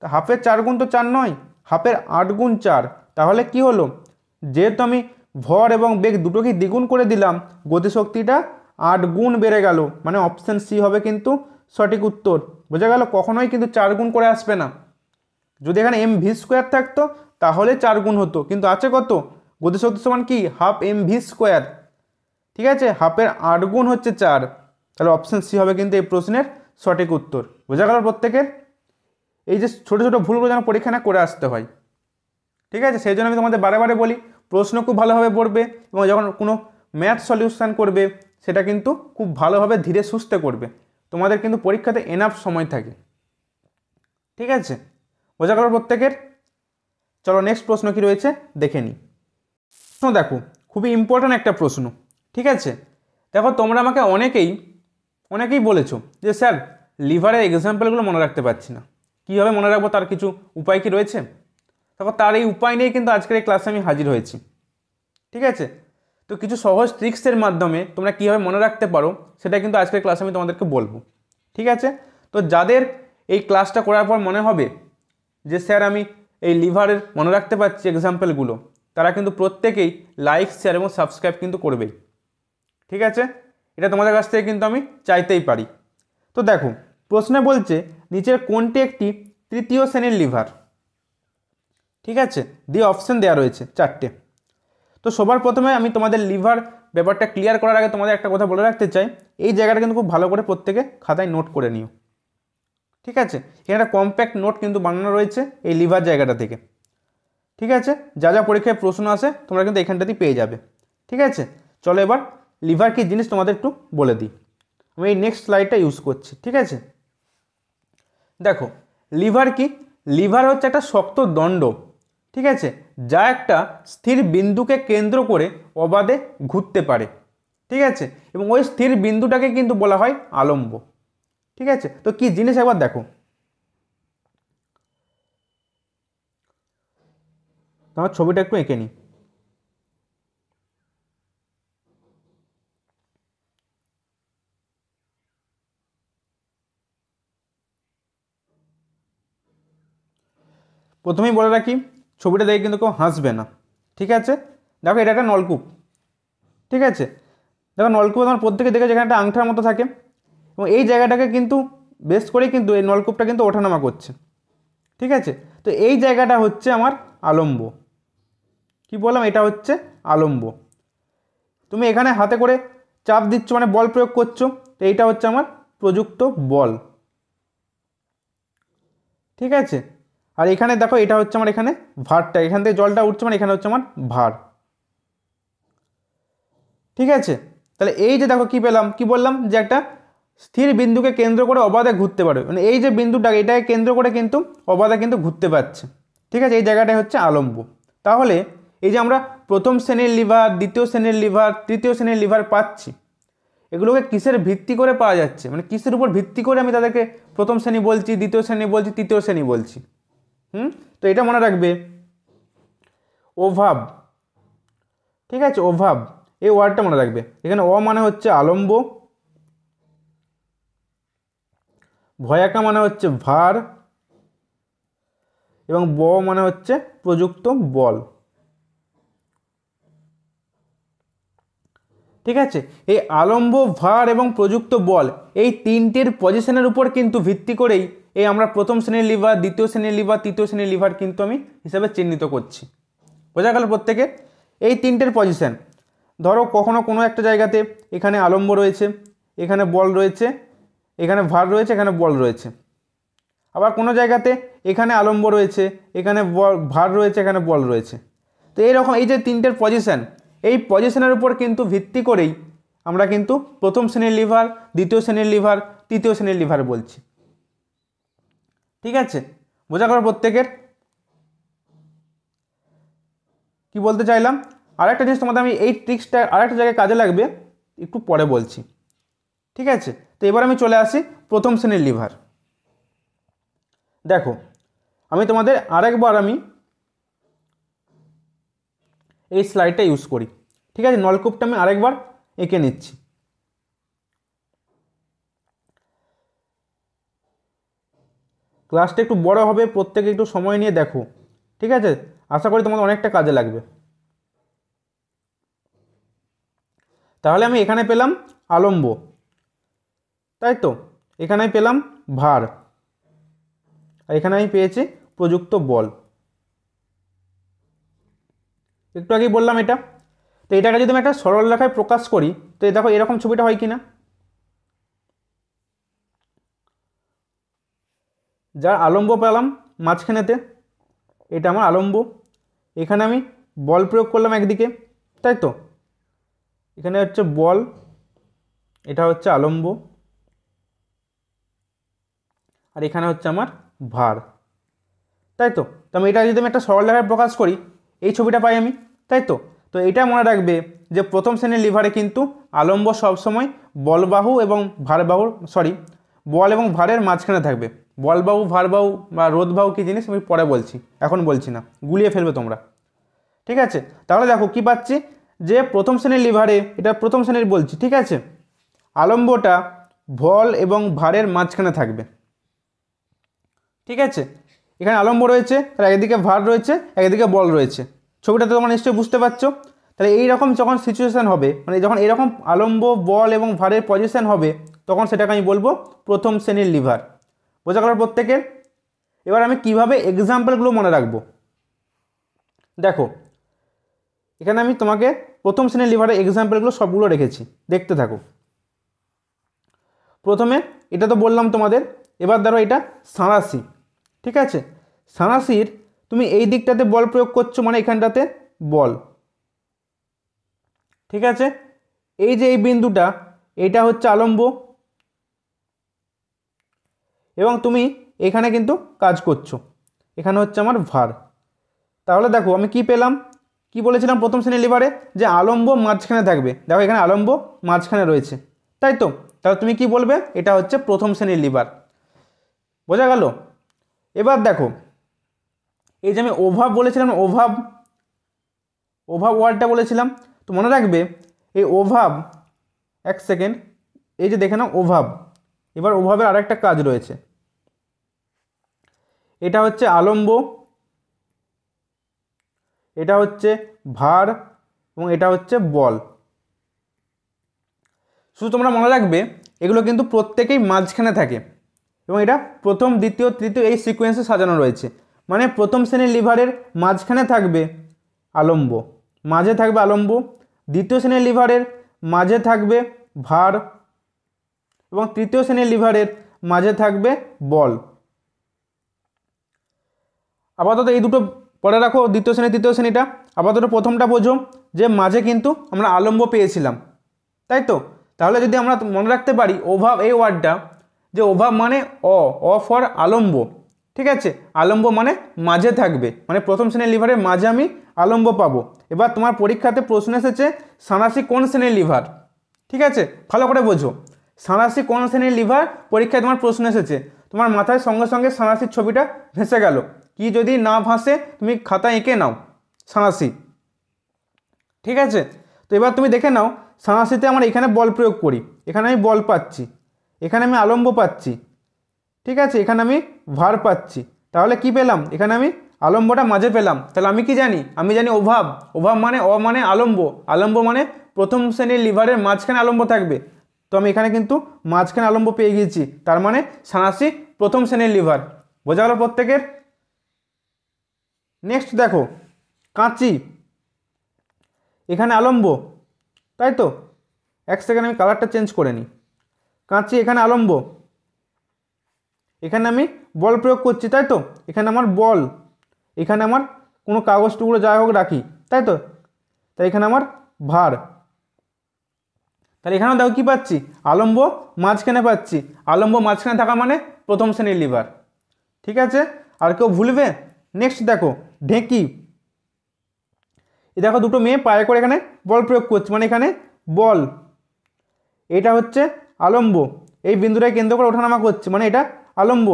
তো হাফের 4 গুণ তো 4 নয়, হাফের 8 গুণ 4, তাহলে কি হলো, যেহেতু আমি ভর এবং বেগ দুটোকেই দ্বিগুণ করে দিলাম গতিশক্তিটা 8 গুণ বেড়ে গেল, মানে অপশান সি হবে কিন্তু সঠিক উত্তর। বোঝা গেল, কখনোই কিন্তু 4 গুণ করে আসবে না, যদি এখানে mv² থাকতো তাহলে 4 গুণ হতো, কিন্তু আছে কত, গতিশক্তি সমান কি 12 mv²। ঠিক আছে, হাফের 8 গুণ হচ্ছে 4, তাহলে অপশান সি হবে কিন্তু এই প্রশ্নের সঠিক উত্তর। বোঝা গেল প্রত্যেকের? এই যে ছোটো ছোটো ভুলগুলো যেন পরীক্ষা না করে আসতে হয়। ঠিক আছে, সেই জন্য আমি তোমাদের বারে বারে বলি প্রশ্ন খুব ভালোভাবে পড়বে এবং যখন কোনো ম্যাথ সলিউশন করবে সেটা কিন্তু খুব ভালোভাবে ধীরে সুস্থে করবে, তোমাদের কিন্তু পরীক্ষাতে এনাফ সময় থাকে। ঠিক আছে, বোঝা গেল প্রত্যেকের? চলো নেক্সট প্রশ্ন কি রয়েছে দেখে নিই। প্রশ্ন দেখো, খুবই ইম্পর্ট্যান্ট একটা প্রশ্ন। ঠিক আছে, দেখো তোমরা আমাকে অনেকেই বলেছো যে স্যার লিভারের এক্সাম্পলগুলো মনে রাখতে পারছি না, কীভাবে মনে রাখবো, তার কিছু উপায় কি রয়েছে? তারপর তার এই উপায় নিয়ে কিন্তু আজকের এই ক্লাসে আমি হাজির হয়েছি। ঠিক আছে, তো কিছু সহজ ট্রিক্সের মাধ্যমে তোমরা কীভাবে মনে রাখতে পারো সেটা কিন্তু আজকের ক্লাসে আমি তোমাদেরকে বলবো। ঠিক আছে, তো যাদের এই ক্লাসটা করার পর মনে হবে যে স্যার আমি এই লিভারের মনে রাখতে পারছি এক্সাম্পলগুলো, তারা কিন্তু প্রত্যেকেই লাইক, শেয়ার এবং সাবস্ক্রাইব কিন্তু করবেই। ঠিক আছে, এটা তোমাদের কাছ থেকে কিন্তু আমি চাইতেই পারি। তো দেখো, প্রশ্নে বলছে নিচের কোনটি একটি তৃতীয় শ্রেণীর লিভার। ঠিক আছে, দিয়ে অপশন দেওয়া রয়েছে 4টে। তো সবার প্রথমে আমি তোমাদের লিভার ব্যাপারটা ক্লিয়ার করার আগে তোমাদের একটা কথা বলে রাখতে চাই, এই জায়গাটা কিন্তু খুব ভালো করে প্রত্যেকে খাতায় নোট করে নিও। ঠিক আছে, এখানে একটা কম্প্যাক্ট নোট কিন্তু বানানো রয়েছে এই লিভার জায়গাটা থেকে। ঠিক আছে, যা যা পরীক্ষায় প্রশ্ন আসে তোমরা কিন্তু এখানটাতেই পেয়ে যাবে। ঠিক আছে, চলো এবার লিভার কী জিনিস তোমাদের একটু বলে দিই। আমি এই নেক্সট স্লাইডটা ইউজ করছি। ঠিক আছে, দেখো লিভার কি, লিভার হচ্ছে একটা শক্ত দণ্ড। ঠিক আছে, যা একটা স্থির বিন্দুকে কেন্দ্র করে অবাধে ঘুরতে পারে। ঠিক আছে, এবং ওই স্থির বিন্দুটাকে কিন্তু বলা হয় আলম্ব। ঠিক আছে, তো কি জিনিস একবার দেখো, তোমার ছবিটা একটু এঁকে নিই। প্রথমেই বলে রাখি, ছবিটা দেখে কিন্তু কেউ হাসবে না। ঠিক আছে, দেখো এটা একটা নলকূপ। ঠিক আছে, দেখো নলকূপ তোমার প্রত্যেকে দেখে যেখানে একটা আংটার মতো থাকে, এবং এই জায়গাটাকে কিন্তু বেস করেই কিন্তু এই নলকূপটা কিন্তু ওঠানামা করছে। ঠিক আছে, তো এই জায়গাটা হচ্ছে আমার আলম্ব। কি বললাম, এটা হচ্ছে আলম্ব। তুমি এখানে হাতে করে চাপ দিচ্ছ মানে বল প্রয়োগ করছো, তো এইটা হচ্ছে আমার প্রযুক্ত বল। ঠিক আছে, আর এখানে দেখো এটা হচ্ছে আমার এখানে ভারটা, এখান থেকে জলটা উঠছে মানে এখানে হচ্ছে আমার ভার। ঠিক আছে, তাহলে এই যে দেখো কি পেলাম, কি বললাম যে একটা স্থির বিন্দুকে কেন্দ্র করে অবাধে ঘুরতে পারে, মানে এই যে বিন্দুটা এটাকে কেন্দ্র করে কিন্তু অবাধে কিন্তু ঘুরতে পারছে। ঠিক আছে, এই জায়গাটাই হচ্ছে আলম্ব। তাহলে এই যে আমরা প্রথম শ্রেণীর লিভার, দ্বিতীয় শ্রেণীর লিভার, তৃতীয় শ্রেণীর লিভার পাচ্ছি, এগুলোকে কিসের ভিত্তি করে পাওয়া যাচ্ছে, মানে কিসের উপর ভিত্তি করে আমি তাদেরকে প্রথম শ্রেণী বলছি, দ্বিতীয় শ্রেণী বলছি, তৃতীয় শ্রেণী বলছি। তো এটা মনে রাখবে, অভাব। ঠিক আছে, অভাব এই ওয়ার্ডটা মনে রাখবে। এখানে অ মানে হচ্ছে আলম্ব, ভয়াকা মানে হচ্ছে ভার, এবং ব মানে হচ্ছে প্রযুক্ত বল। ঠিক আছে, এই আলম্ব, ভার এবং প্রযুক্ত বল এই তিনটের পজিশনের উপর কিন্তু ভিত্তি করেই এই আমরা প্রথম শ্রেণীর লিভার, দ্বিতীয় শ্রেণীর লিভার, তৃতীয় শ্রেণীর লিভার কিন্তু আমি হিসাবে চিহ্নিত করছি। বোঝা গেল প্রত্যেকে? এই তিনটের পজিশন, ধরো কখনো কোনো একটা জায়গাতে এখানে আলম্ব রয়েছে, এখানে বল রয়েছে, এখানে ভার রয়েছে, এখানে বল রয়েছে। আবার কোনো জায়গাতে এখানে আলম্ব রয়েছে, এখানে ভার রয়েছে, এখানে বল রয়েছে। তো এইরকম এই যে তিনটের পজিশন, এই পজিশনের উপর কিন্তু ভিত্তি করেই আমরা কিন্তু প্রথম শ্রেণীর লিভার, দ্বিতীয় শ্রেণীর লিভার, তৃতীয় শ্রেণীর লিভার বলছি। ঠিক আছে, বোঝা গেল প্রত্যেকের? কি বলতে চাইলাম, আরেকটা জিনিস তোমাদের আমি এই ট্রিক্সটা আরেকটা জায়গায় কাজে লাগবে, একটু পরে বলছি। ঠিক আছে, তো এবার আমি চলে আসি প্রথম শ্রেণীর লিভার। দেখো আমি তোমাদের আরেকবার আমি এই স্লাইডটা ইউজ করি। ঠিক আছে, নলকূপটা আমি আরেকবার এঁকে নিচ্ছি। ক্লাসটা একটু বড় হবে, প্রত্যেকে একটু সময় নিয়ে দেখো। ঠিক আছে, আশা করি তোমাদের অনেকটা কাজে লাগবে। তাহলে আমি এখানে পেলাম আলম্ব, তাই তো, এখানে পেলাম ভার, আর এখানে আমি পেয়েছি প্রযুক্ত বল। একটু আগেই বললাম এটা। তো এটাকে যদি আমি একটা সরল রেখায় প্রকাশ করি, তো দেখো এরকম ছবিটা হয় কি না, যার আলম্ব পেলাম মাঝখানেতে, এটা আমার আলম্ব। এখানে আমি বল প্রয়োগ করলাম একদিকে, তাই তো, এখানে হচ্ছে বল, এটা হচ্ছে আলম্ব, আর এখানে হচ্ছে আমার ভার, তাই তো। তো আমি এটা যদি আমি একটা সরল রেখায় প্রকাশ করি, এই ছবিটা পাই আমি, তাই তো। তো এটা মনে রাখবে যে প্রথম শ্রেণীর লিভারে কিন্তু আলম্ব সবসময় বলবাহু এবং ভারবাহুর বল এবং ভারের মাঝখানে থাকবে, বলবাহু ভারবাহু বা রোধবাহু কী জিনিস আমি পরে বলছি, এখন বলছি না, গুলিয়ে ফেলবে তোমরা। ঠিক আছে, তাহলে দেখো কি পাচ্ছি, যে প্রথম শ্রেণীর লিভারে, এটা প্রথম শ্রেণীর বলছি, ঠিক আছে, আলম্বটা বল এবং ভারের মাঝখানে থাকবে। ঠিক আছে, এখানে আলম্ব রয়েছে, তার একদিকে ভার রয়েছে, একদিকে বল রয়েছে। ছবিটাতে তোমরা নিশ্চয়ই বুঝতে পারছো। তাহলে এইরকম যখন সিচুয়েশান হবে, মানে যখন এরকম আলম্ব বল এবং ভারের পজিশন হবে, তখন সেটাকে আমি বলবো প্রথম শ্রেণীর লিভার। বোঝা গেল প্রত্যেকের? এবার আমি কিভাবে এক্সাম্পলগুলো মনে রাখবো, দেখো এখানে আমি তোমাকে প্রথম শ্রেণীর লিভারের এক্সাম্পলগুলো সবগুলো রেখেছি, দেখতে থাকো। প্রথমে এটা তো বললাম তোমাদের, এবার ধরো এটা সাঁড়াশি। ঠিক আছে, সাঁড়াশির তুমি এই দিকটাতে বল প্রয়োগ করছো, মানে এখানটাতে বল। ঠিক আছে, এই যে এই বিন্দুটা, এটা হচ্ছে আলম্ব, এবং তুমি এখানে কিন্তু কাজ করছো, এখানে হচ্ছে আমার ভার। তাহলে দেখো আমি কি পেলাম, কি বলেছিলাম প্রথম শ্রেণীর লিভারে, যে আলম্ব মাঝখানে থাকবে। দেখো এখানে আলম্ব মাঝখানে রয়েছে, তাই তো? তাহলে তুমি কি বলবে, এটা হচ্ছে প্রথম শ্রেণীর লিভার। বোঝা গেল? এবার দেখো এই যে আমি ওভাব বলেছিলাম, ওভাব ওয়ার্ডটা বলেছিলাম, তো মনে রাখবে এই ওভাব, এক সেকেন্ড, এই যে দেখে নাও ওভাব। এবার ওভাবের আরেকটা কাজ রয়েছে, এটা হচ্ছে আলম্ব, এটা হচ্ছে ভার, এবং এটা হচ্ছে বল। শুধু তোমরা মনে রাখবে এগুলো কিন্তু প্রত্যেকেই মাঝখানে থাকে, এবং এটা প্রথম দ্বিতীয় তৃতীয় এই সিকোয়েন্সে সাজানো রয়েছে। মানে প্রথম শ্রেণীর লিভারের মাঝখানে থাকবে আলম্ব, মাঝে থাকবে আলম্ব, দ্বিতীয় শ্রেণীর লিভারের মাঝে থাকবে ভার, এবং তৃতীয় শ্রেণীর লিভারের মাঝে থাকবে বল। আপাতত এই দুটো পরে রাখো, দ্বিতীয় শ্রেণী তৃতীয় শ্রেণীটা। আপাতত প্রথমটা বোঝো, যে মাঝে কিন্তু আমরা আলম্ব পেয়েছিলাম, তাই তো? তাহলে যদি আমরা মনে রাখতে পারি ওভাব এই ওয়ার্ডটা, যে ওভাব মানে অ ফর আলম্ব। ঠিক আছে, আলম্ব মানে মাঝে থাকবে, মানে প্রথম শ্রেণীর লিভারের মাঝে আমি আলম্ব পাবো। এবার তোমার পরীক্ষাতে প্রশ্ন এসেছে সাঁড়াশি কোন শ্রেণীর লিভার। ঠিক আছে, ভালো করে বোঝো, সাঁড়াশি কোন শ্রেণীর লিভার পরীক্ষায় তোমার প্রশ্ন এসেছে, তোমার মাথায় সঙ্গে সঙ্গে সাঁড়াশির ছবিটা ভেসে গেল। কি যদি না ভাসে তুমি খাতা এঁকে নাও সাঁড়াশি। ঠিক আছে, তো এবার তুমি দেখে নাও সাঁড়াশিতে আমার এখানে বল প্রয়োগ করি, এখানে আমি বল পাচ্ছি, এখানে আমি আলম্ব পাচ্ছি। ঠিক আছে, এখানে আমি ভার পাচ্ছি। তাহলে কি পেলাম, এখানে আমি আলম্বটা মাঝে পেলাম। তাহলে আমি কি জানি, আমি জানি ওভাব, ওভাব মানে মানে আলম্ব, আলম্ব মানে প্রথম শ্রেণীর লিভারের মাঝখানে আলম্ব থাকবে। তো আমি এখানে কিন্তু মাঝখানে আলম্ব পেয়ে গিয়েছি, তার মানে সাঁড়াশি প্রথম শ্রেণীর লিভার। বোঝা গেল প্রত্যেকের? নেক্সট দেখো কাঁচি, এখানে আলম্ব, তাই তো? এক সেকেন্ড আমি কালারটা চেঞ্জ করে নিই। কাঁচি, এখানে আলম্ব, এখানে আমি বল প্রয়োগ করছি, তাই তো? এখানে আমার বল, এখানে আমার কোনো কাগজ টুকরো যাই হোক রাখি, তাই তো? তাই এখানে আমার ভার। তাহলে এখানেও দেখো কী পাচ্ছি, আলম্ব মাঝখানে পাচ্ছি, আলম্ব মাঝখানে থাকা মানে প্রথম শ্রেণীর লিভার। ঠিক আছে, আর কেউ ভুলবে? নেক্সট দেখো ঢেঁকি, এই দেখো দুটো মেয়ে পায়ে করে এখানে বল প্রয়োগ করছে, মানে এখানে বল, এটা হচ্ছে আলম্ব, এই বিন্দুটাকে কেন্দ্র করে ওঠানামা করছে, মানে এটা আলম্ব,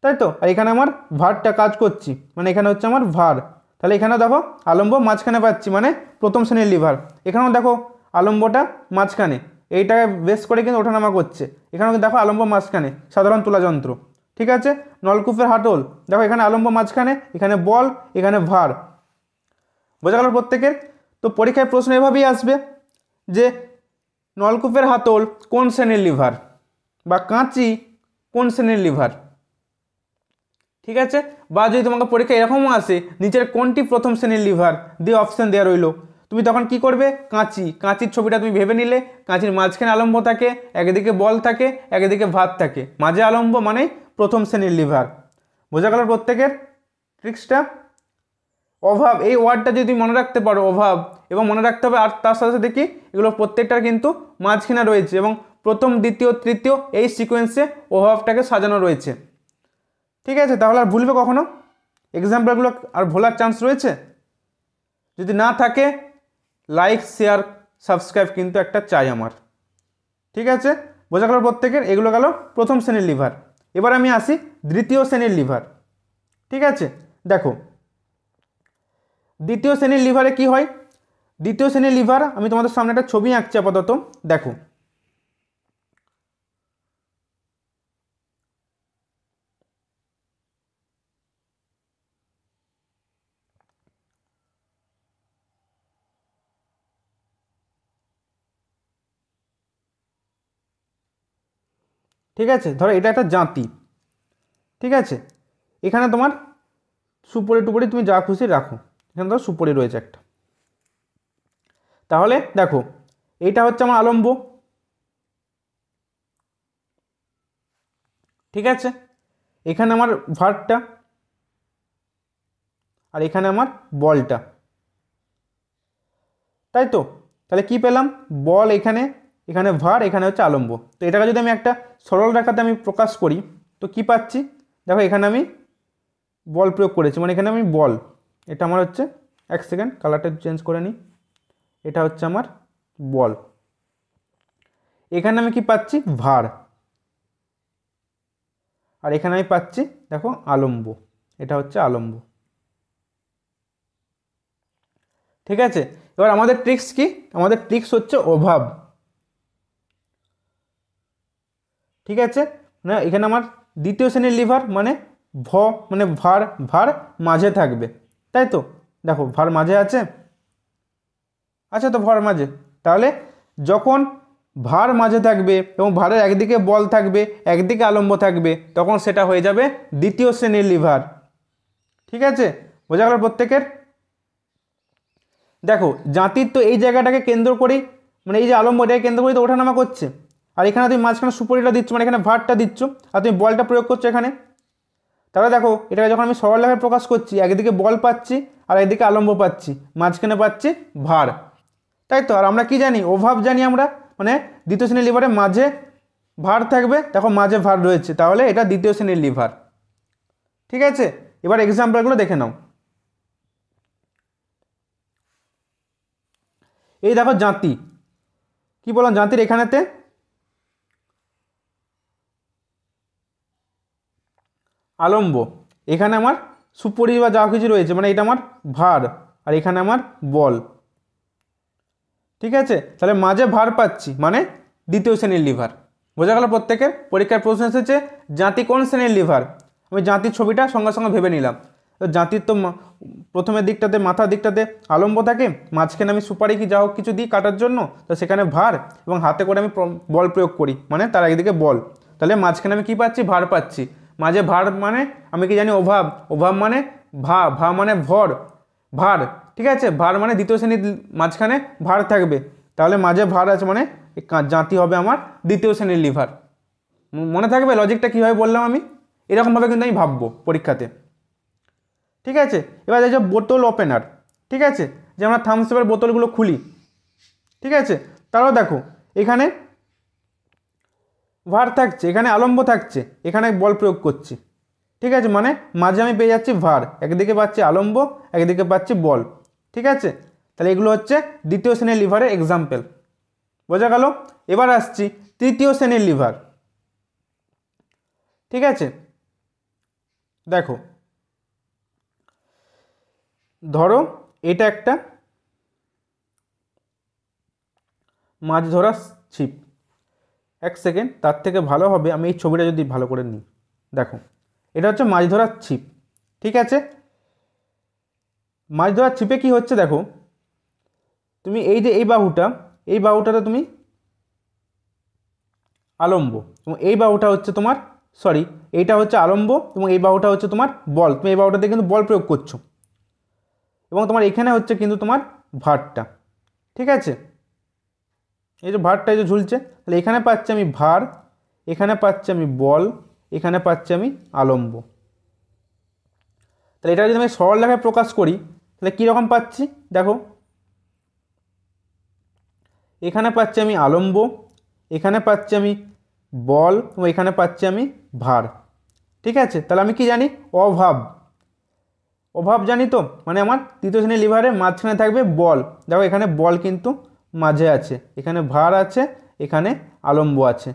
তাই তো? আর এখানে আমার ভারটা কাজ করছি, মানে এখানে হচ্ছে আমার ভার। তাহলে এখানেও দেখো আলম্ব মাঝখানে পাচ্ছি, মানে প্রথম শ্রেণীর লিভার। এখানেও দেখো আলম্বটা মাঝখানে, এইটাকে বেস করে কিন্তু ওঠানামা করছে, এখানেও দেখো আলম্ব মাঝখানে, সাধারণ তুলা যন্ত্র। ঠিক আছে, নলকূপের হাতল, দেখো এখানে আলম্ব মাঝখানে, এখানে বল, এখানে ভার। বোঝা গেল প্রত্যেকের? তো পরীক্ষায় প্রশ্ন এভাবেই আসবে, যে নলকূপের হাতল কোন শ্রেণীর লিভার, বা কাঁচি কোন শ্রেণীর লিভার। ঠিক আছে, বা যদি তোমাকে পরীক্ষা এরকমও আসে নিচের কোনটি প্রথম শ্রেণীর লিভার দিয়ে অপশান দেওয়া রইলো, তুমি তখন কি করবে, কাঁচির ছবিটা তুমি ভেবে নিলে, কাঁচির মাঝখানে আলম্ব থাকে, একদিকে বল থাকে, একদিকে ভাত থাকে, মাঝে আলম্ব মানে প্রথম শ্রেণীর লিভার। বোঝা গেল প্রত্যেকের ট্রিক্সটা? অভাব এই ওয়ার্ডটা যদি মনে রাখতে পারো, অভাব, এবং মনে রাখতে হবে আর তার সাথে সাথে কি, এগুলো প্রত্যেকটার কিন্তু মাঝখানে রয়েছে, এবং প্রথম দ্বিতীয় তৃতীয় এই সিকোয়েন্সে অভাবটাকে সাজানো রয়েছে। ঠিক আছে, তাহলে আর ভুলবে কখনো এক্সাম্পলগুলো, আর ভোলার চান্স রয়েছে? যদি না থাকে লাইক শেয়ার সাবস্ক্রাইব কিন্তু একটা চাই আমার। ঠিক আছে, বোঝা গেল প্রত্যেকের? এগুলো গেল প্রথম শ্রেণীর লিভার। এবার আমি আসি দ্বিতীয় শ্রেণীর লিভার। ঠিক আছে, দেখো দ্বিতীয় শ্রেণীর লিভারে কি হয়। দ্বিতীয় শ্রেণীর লিভার আমি তোমাদের সামনে একটা ছবি আঁকছি আপাতত, দেখো। ঠিক আছে, ধরো এটা একটা জাতি। ঠিক আছে, এখানে তোমার সুপরি টুপরি তুমি যা খুশি রাখো, এখানে ধরো সুপরি রয়েছে একটা। তাহলে দেখো এইটা হচ্ছে আমার আলম্ব। ঠিক আছে, এখানে আমার ভারটা, আর এখানে আমার বলটা, তাই তো। তাহলে কি পেলাম, বল এখানে, এখানে ভার, এখানে হচ্ছে আলম্ব। তো এটাকে যদি আমি একটা সরল রেখাতে আমি প্রকাশ করি, তো কি পাচ্ছি, দেখো এখানে আমি বল প্রয়োগ করেছি, মানে এখানে আমি বল, এটা আমার হচ্ছে, এক সেকেন্ড কালারটা চেঞ্জ করে নিই, এটা হচ্ছে আমার বল। এখানে আমি কি পাচ্ছি, ভার, আর এখানে আমি পাচ্ছি দেখো আলম্ব, এটা হচ্ছে আলম্ব। ঠিক আছে, এবার আমাদের ট্রিক্স কি, আমাদের ট্রিক্স হচ্ছে অভাব। ঠিক আছে, না এখানে আমার দ্বিতীয় শ্রেণীর লিভার মানে মানে ভার, ভার মাঝে থাকবে, তাই তো। দেখো ভার মাঝে আছে, আচ্ছা তো ভার মাঝে, তাহলে যখন ভার মাঝে থাকবে এবং ভারের একদিকে বল থাকবে, একদিকে আলম্ব থাকবে, তখন সেটা হয়ে যাবে দ্বিতীয় শ্রেণীর লিভার। ঠিক আছে, বোঝা গেল প্রত্যেকের। দেখো জাতির তো এই জায়গাটাকে কেন্দ্র করেই, মানে এই যে আলম্ব এটাকে কেন্দ্র করেই তো ওঠানামা করছে, আর এখানে তুমি মাঝখানে সুপরিটা দিচ্ছ, মানে এখানে ভারটা দিচ্ছ, আর তুমি বলটা প্রয়োগ করছো এখানে। তাহলে দেখো এটাকে যখন আমি সরল রেখায় প্রকাশ করছি, একদিকে বল পাচ্ছি আর একদিকে আলম্ব পাচ্ছি, মাঝখানে পাচ্ছি ভার, তাই তো। আর আমরা কি জানি, অভাব জানি আমরা, মানে দ্বিতীয় শ্রেণীর লিভারে মাঝে ভার থাকবে, দেখো মাঝে ভার রয়েছে, তাহলে এটা দ্বিতীয় শ্রেণীর লিভার। ঠিক আছে, এবার এক্সাম্পলগুলো দেখে নাও। এই দেখো জাতি, কি বললাম, জাতির এখানেতে আলম্ব, এখানে আমার সুপরি বা যা কিছু রয়েছে, মানে এটা আমার ভার, আর এখানে আমার বল। ঠিক আছে, তাহলে মাঝে ভার পাচ্ছি, মানে দ্বিতীয় শ্রেণীর লিভার। বোঝা গেল প্রত্যেকের। পরীক্ষার প্রশ্ন এসেছে জাতি কোন শ্রেণীর লিভার, আমি জাতির ছবিটা সঙ্গে সঙ্গে ভেবে নিলাম। তো জাতির তো প্রথমের দিকটাতে, মাথার দিকটাতে আলম্ব থাকে, মাঝখানে আমি সুপারি কি যা হোক কিছু দিই কাটার জন্য, তো সেখানে ভার, এবং হাতে করে আমি বল প্রয়োগ করি, মানে তার একদিকে বল, তাহলে মাঝখানে আমি কী পাচ্ছি, ভার পাচ্ছি। মাঝে ভার মানে আমি কি জানি অভাব, অভাব মানে ভা মানে ভর, ভার। ঠিক আছে, ভার মানে দ্বিতীয় শ্রেণীর মাঝখানে ভার থাকবে, তাহলে মাঝে ভার আছে, মানে জাতি হবে আমার দ্বিতীয় শ্রেণীর লিভার। মনে থাকবে লজিকটা কীভাবে বললাম আমি, এরকমভাবে কিন্তু আমি ভাববো পরীক্ষাতে। ঠিক আছে, এবার এই যে বোতল ওপেনার, ঠিক আছে, যে আমরা থামস আপের বোতলগুলো খুলি, ঠিক আছে, তারাও দেখো এখানে ভার থাকছে, এখানে আলম্ব থাকছে, এখানে বল প্রয়োগ করছি। ঠিক আছে, মানে মাঝে আমি পেয়ে যাচ্ছি ভার, একদিকে পাচ্ছি আলম্ব, একদিকে পাচ্ছি বল। ঠিক আছে, তাহলে এগুলো হচ্ছে দ্বিতীয় শ্রেণীর লিভারের এক্সাম্পল। বোঝা গেল। এবার আসছি তৃতীয় শ্রেণীর লিভার। ঠিক আছে, দেখো ধরো এটা একটা মাছ ধরা ছিপ। এক সেকেন্ড, তার থেকে ভালো হবে আমি এই ছবিটা যদি ভালো করে নিই। দেখো এটা হচ্ছে মাছ ধরার ছিপ। ঠিক আছে, মাছ ধরার ছিপে কি হচ্ছে, দেখো তুমি এই যে এই বাহুটাতে তুমি আলম্ব, এবং এই বাহুটা হচ্ছে তোমার, সরি এইটা হচ্ছে আলম্ব, এবং এই বাহুটা হচ্ছে তোমার বল, তুমি এই বাহুটাতে কিন্তু বল প্রয়োগ করছো, এবং তোমার এখানে হচ্ছে কিন্তু তোমার ভারটা। ঠিক আছে, এই যে ভারটা এই যে ঝুলছে, তাহলে এখানে পাচ্ছি আমি ভার, এখানে পাচ্ছি আমি বল, এখানে পাচ্ছি আমি আলম্ব। তাহলে এটা যদি আমি সরল রেখায় প্রকাশ করি, তাহলে কীরকম পাচ্ছি, দেখো এখানে পাচ্ছি আমি আলম্ব, এখানে পাচ্ছি আমি বল, এবং এখানে পাচ্ছি আমি ভার। ঠিক আছে, তাহলে আমি কি জানি, অভাব, অভাব জানি তো, মানে আমার তৃতীয় শ্রেণীর লিভারে মাঝখানে থাকবে বল, দেখো এখানে বল কিন্তু মাঝে আছে, এখানে ভার আছে, এখানে আলম্ব আছে।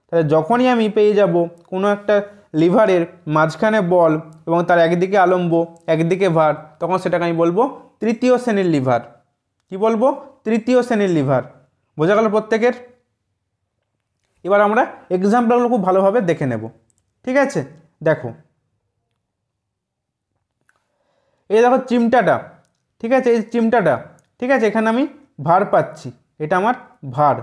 তাহলে যখনই আমি পেয়ে যাব কোনো একটা লিভারের মাঝখানে বল এবং তার একদিকে আলম্ব একদিকে ভার, তখন সেটাকে আমি বলবো তৃতীয় শ্রেণীর লিভার। কি বলবো? তৃতীয় শ্রেণীর লিভার। বোঝা গেল প্রত্যেকের? এবার আমরা এক্সাম্পলগুলো খুব ভালোভাবে দেখে নেব। ঠিক আছে, দেখো এই দেখো চিমটাটা, ঠিক আছে, এই চিমটাটা, ঠিক আছে, এখানে আমি ভার পাচ্ছি, এটা আমার ভার।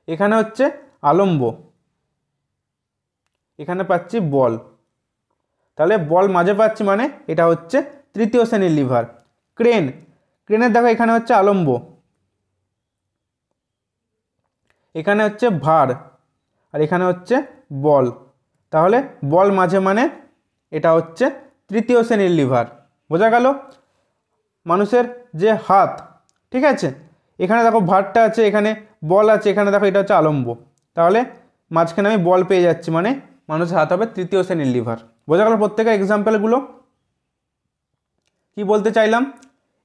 এখানে হচ্ছে আলম্ব, এখানে পাচ্ছি বল, তাহলে বল মাঝে পাচ্ছি মানে এটা হচ্ছে তৃতীয় শ্রেণীর লিভার। ক্রেন, ক্রেনের দেখো এখানে হচ্ছে আলম্ব, এখানে হচ্ছে ভার, আর এখানে হচ্ছে বল, তাহলে বল মাঝে মানে এটা হচ্ছে তৃতীয় শ্রেণীর লিভার। বোঝা গেল? মানুষের যে হাত, ঠিক আছে, এখানে দেখো ভারটা আছে, এখানে বল আছে, এখানে দেখো এটা হচ্ছে আলম্ব, তাহলে মাঝখানে আমি বল পেয়ে যাচ্ছি, মানে মানুষের হাত হবে তৃতীয় শ্রেণীর লিভার। বোঝা গেল প্রত্যেকের এক্সাম্পলগুলো? কি বলতে চাইলাম?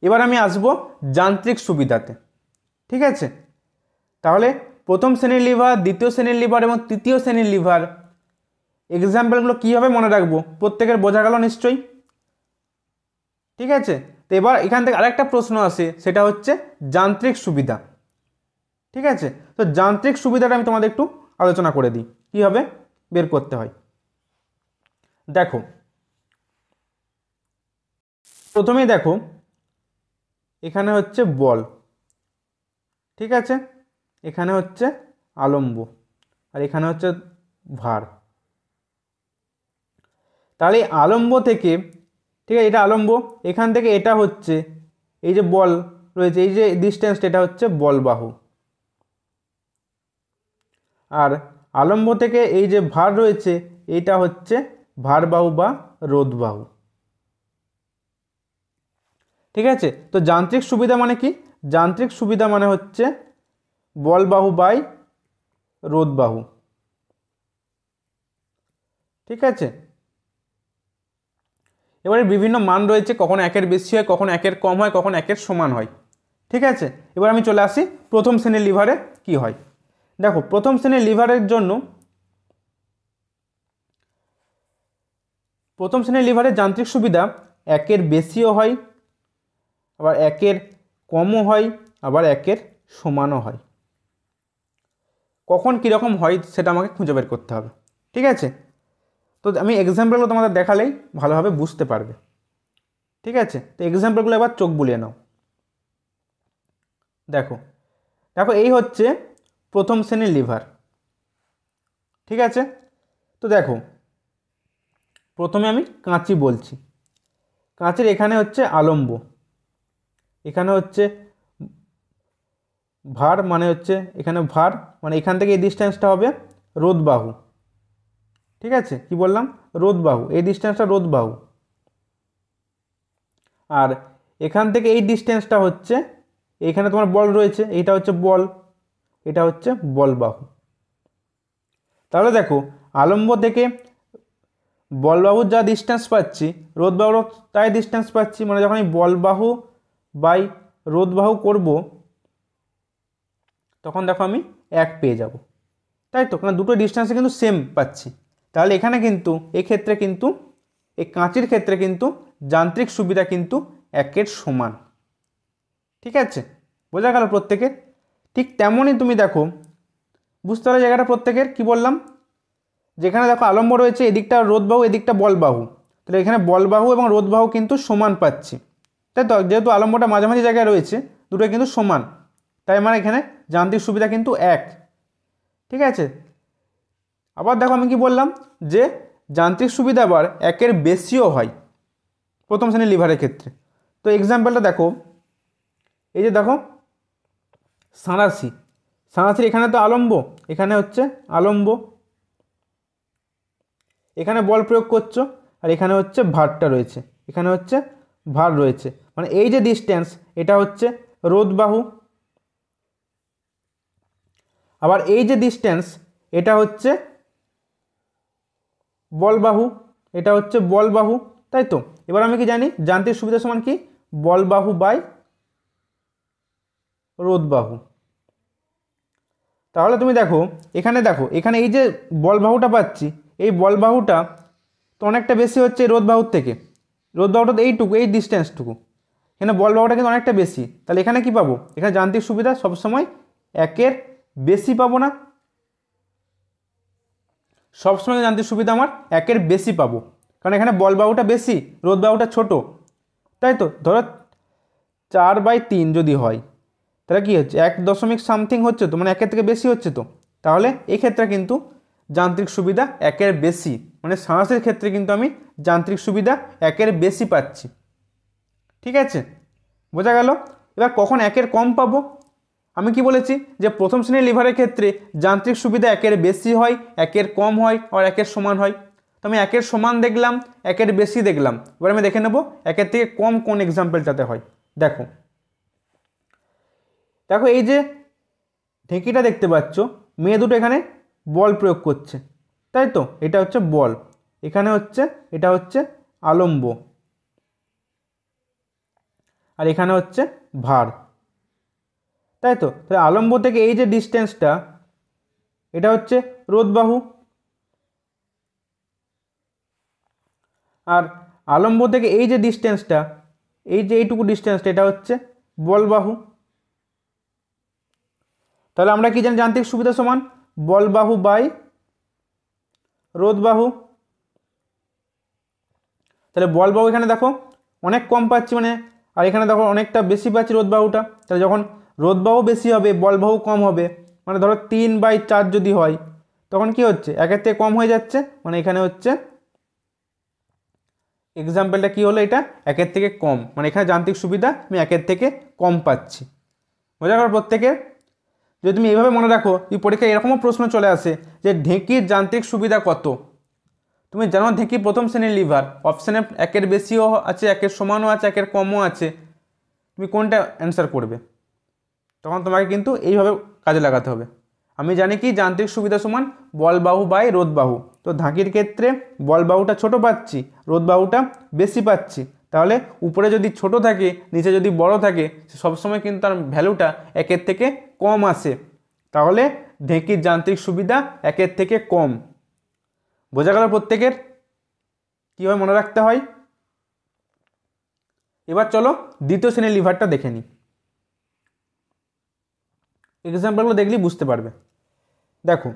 এবার আমি আসবো যান্ত্রিক সুবিধাতে। ঠিক আছে, তাহলে প্রথম শ্রেণীর লিভার, দ্বিতীয় শ্রেণীর লিভার এবং তৃতীয় শ্রেণীর লিভার এক্সাম্পলগুলো কীভাবে মনে রাখবো প্রত্যেকের বোঝা গেল নিশ্চয়ই? ঠিক আছে, তো এবার এখান থেকে আরেকটা প্রশ্ন আসে, সেটা হচ্ছে যান্ত্রিক সুবিধা। ঠিক আছে, তো যান্ত্রিক সুবিধাটা আমি তোমাদের একটু আলোচনা করে দিই, কীভাবে বের করতে হয়। দেখো প্রথমেই দেখো এখানে হচ্ছে বল, ঠিক আছে, এখানে হচ্ছে আলম্ব, আর এখানে হচ্ছে ভার। তাহলে আলম্ব থেকে, ঠিক আছে, এটা আলম্ব, এখান থেকে এটা হচ্ছে এই যে বল রয়েছে, এই যে ডিস্টেন্সটা, এটা হচ্ছে বল বাহু, আর আলম্ব থেকে এই যে ভার রয়েছে এইটা হচ্ছে ভার বাহু বা রোধ বাহু। ঠিক আছে, তো যান্ত্রিক সুবিধা মানে কি? যান্ত্রিক সুবিধা মানে হচ্ছে বল বাহু বাই রোধ বাহু। ঠিক আছে, এবারে বিভিন্ন মান রয়েছে, কখনো একের বেশি হয়, কখনো একের কম হয়, কখনো একের সমান হয়। ঠিক আছে, এবার আমি চলে আসি প্রথম শ্রেণীর লিভারে কি হয়। দেখো প্রথম শ্রেণীর লিভারের জন্য, প্রথম শ্রেণীর লিভারের যান্ত্রিক সুবিধা একের বেশিও হয়, আবার একের কমও হয়, আবার একের সমানও হয়। কখন কীরকম হয় সেটা আমাকে খুঁজে বের করতে হবে। ঠিক আছে, তো আমি এক্সাম্পলগুলো তোমাদের দেখালেই ভালোভাবে বুঝতে পারবে। ঠিক আছে, তো এক্সাম্পলগুলো এবার চোখ বুলিয়ে নাও। দেখো দেখো এই হচ্ছে প্রথম শ্রেণীর লিভার। ঠিক আছে, তো দেখো প্রথমে আমি কাঁচি বলছি, কাঁচির এখানে হচ্ছে আলম্ব, এখানে হচ্ছে ভার, মানে হচ্ছে এখানে ভার, মানে এখান থেকে এই ডিস্টেন্সটা হবে রোধ বাহু। ঠিক আছে, কি বললাম? রোধ বাহু, এই ডিস্টেন্সটা রোধ বাহু, আর এখান থেকে এই ডিস্টেন্সটা হচ্ছে, এখানে তোমার বল রয়েছে, এইটা হচ্ছে বল, এটা হচ্ছে বল বাহু। তাহলে দেখো আলম্ব থেকে বল বাহুর যা ডিস্টেন্স পাচ্ছি, রোধ বাহুর তাই ডিস্টেন্স পাচ্ছি, মানে যখন আমি বল বাহু বাই রোধ বাহু করব তখন দেখো আমি 1 পেয়ে যাব, তাই তো, কারণ দুটো ডিস্টেন্সে কিন্তু সেম পাচ্ছি। তাহলে এখানে কিন্তু এক্ষেত্রে কিন্তু এই কাঁচির ক্ষেত্রে কিন্তু যান্ত্রিক সুবিধা কিন্তু 1-এর সমান। ঠিক আছে, বোঝা গেল প্রত্যেকের? ঠিক তেমনই তুমি দেখো, বুঝতে পারলে জায়গাটা প্রত্যেকের? কি বললাম, যেখানে দেখো আলম্ব রয়েছে, এদিকটা রোধ বাহু, এদিকটা বল বাহু, তাহলে এখানে বল বাহু এবং রোধ বাহু কিন্তু সমান পাচ্ছি, তাই তো, যেহেতু আলম্বটা মাঝামাঝি জায়গায় রয়েছে, দুটো কিন্তু সমান, তাই মানে এখানে যান্ত্রিক সুবিধা কিন্তু 1। ঠিক আছে, আবার দেখো আমি কি বললাম, যে যান্ত্রিক সুবিধা আবার 1-এর বেশিও হয় প্রথম শ্রেণীর লিভারের ক্ষেত্রে। তো এক্সাম্পলটা দেখো, এই যে দেখো সাঁড়াশি, সাঁড়াশির এখানে তো আলম্ব, এখানে হচ্ছে আলম্ব, এখানে বল প্রয়োগ করছো, আর এখানে হচ্ছে ভারটা রয়েছে, এখানে হচ্ছে ভার রয়েছে, মানে এই যে ডিস্টেন্স এটা হচ্ছে রোধ বাহু, আবার এই যে ডিস্টেন্স এটা হচ্ছে বল বাহু, এটা হচ্ছে বল বাহু, তাই তো। এবার আমি কি জানি, যান্ত্রিক সুবিধা সমান কি? বল বাহু বাই রোধ বাহু। তাহলে তুমি দেখো এখানে এই যে বল বাহুটা পাচ্ছি, এই বল বাহুটা তো অনেকটা বেশি হচ্ছে এই রোধ বাহুর থেকে। রোধ বাহুটা তো এইটুকু, এই ডিস্টেন্সটুকু, এখানে বল বাহুটা কিন্তু অনেকটা বেশি। তাহলে এখানে কি পাবো? এখানে যান্ত্রিক সুবিধা সবসময় একের বেশি পাবো না? সবসময় যান্ত্রিক সুবিধা আমার একের বেশি পাবো, কারণ এখানে বল বাহুটা বেশি, রোধ বাহুটা ছোট, তাই তো। ধরো 4/3 যদি হয়, তাহলে কি হচ্ছে 1 সামথিং হচ্ছে তো, মানে একের থেকে বেশি হচ্ছে তো। তাহলে এই ক্ষেত্রে কিন্তু যান্ত্রিক সুবিধা একের বেশি, মানে সাঁড়াশের ক্ষেত্রে কিন্তু আমি যান্ত্রিক সুবিধা একের বেশি পাচ্ছি। ঠিক আছে, বোঝা গেল? এবার কখন একের কম পাবো? আমি কি বলেছি যে প্রথম শ্রেণীর লিভারের ক্ষেত্রে যান্ত্রিক সুবিধা একের বেশি হয়, একের কম হয়, আর একের সমান হয়। তো আমি একের সমান দেখলাম, একের বেশি দেখলাম। এবার আমি দেখে নেব একের থেকে কম কোন এক্সাম্পলটাতে হয়। দেখো দেখো এই যে ঢেঁকিটা দেখতে পাচ্ছ, মেয়ে দুটো এখানে বল প্রয়োগ করছে, তাই তো। এটা হচ্ছে বল, এখানে হচ্ছে এটা হচ্ছে আলম্ব, আর এখানে হচ্ছে ভার, তাই তো। তাহলে আলম্ব থেকে এই যে ডিস্টেন্সটা, এটা হচ্ছে রোধ বাহু, আর আলম্ব থেকে এই যে ডিস্টেন্সটা, এই যে এইটুকু ডিস্টেন্সটা, এটা হচ্ছে বল বাহু। তাহলে আমরা কি জানি যান্ত্রিক সুবিধা সমান বল বাহু বাই রোধ বাহু। তাহলে বল বাহু এখানে দেখো অনেক কম পাচ্ছি, মানে, আর এখানে দেখো অনেকটা বেশি পাচ্ছি রোধ বাহুটা। তাহলে যখন রোধ বাহু বেশি হবে, বল বাহু কম হবে, মানে ধরো 3/4 যদি হয়, তখন কি হচ্ছে একের থেকে কম হয়ে যাচ্ছে, মানে এখানে হচ্ছে এক্সাম্পলটা কি হলো, এটা একের থেকে কম, মানে এখানে যান্ত্রিক সুবিধা আমি একের থেকে কম পাচ্ছি। বোঝা গেল প্রত্যেকের? যদি তুমি এইভাবে মনে রাখো, এই পরীক্ষায় এরকমও প্রশ্ন চলে আসে যে ঢেঁকির যান্ত্রিক সুবিধা কত। তুমি জানো ঢেঁকি প্রথম শ্রেণীর লিভার, অপশানে একের বেশিও আছে, একের সমানও আছে, একের কমও আছে, তুমি কোনটা অ্যান্সার করবে? তখন তোমাকে কিন্তু এইভাবে কাজে লাগাতে হবে। আমি জানি কি যান্ত্রিক সুবিধা সমান বল বাহু বাই রোধ বাহু। তো ঢাকির ক্ষেত্রে বল বাহুটা ছোট পাচ্ছি, রোধ বাহুটা বেশি পাচ্ছি। তাহলে উপরে যদি ছোট থাকে, নিচে যদি বড় থাকে, সবসময় কিন্তু তার ভ্যালুটা একের থেকে কম আসে। তাহলে ঢেঁকির যান্ত্রিক সুবিধা একের থেকে কম। বোঝা গেল প্রত্যেকের কীভাবে মনে রাখতে হয়? এবার চলো দ্বিতীয় শ্রেণীর লিভারটা দেখে নিই। এক্সাম্পলগুলো দেখলেই বুঝতে পারবে। দেখো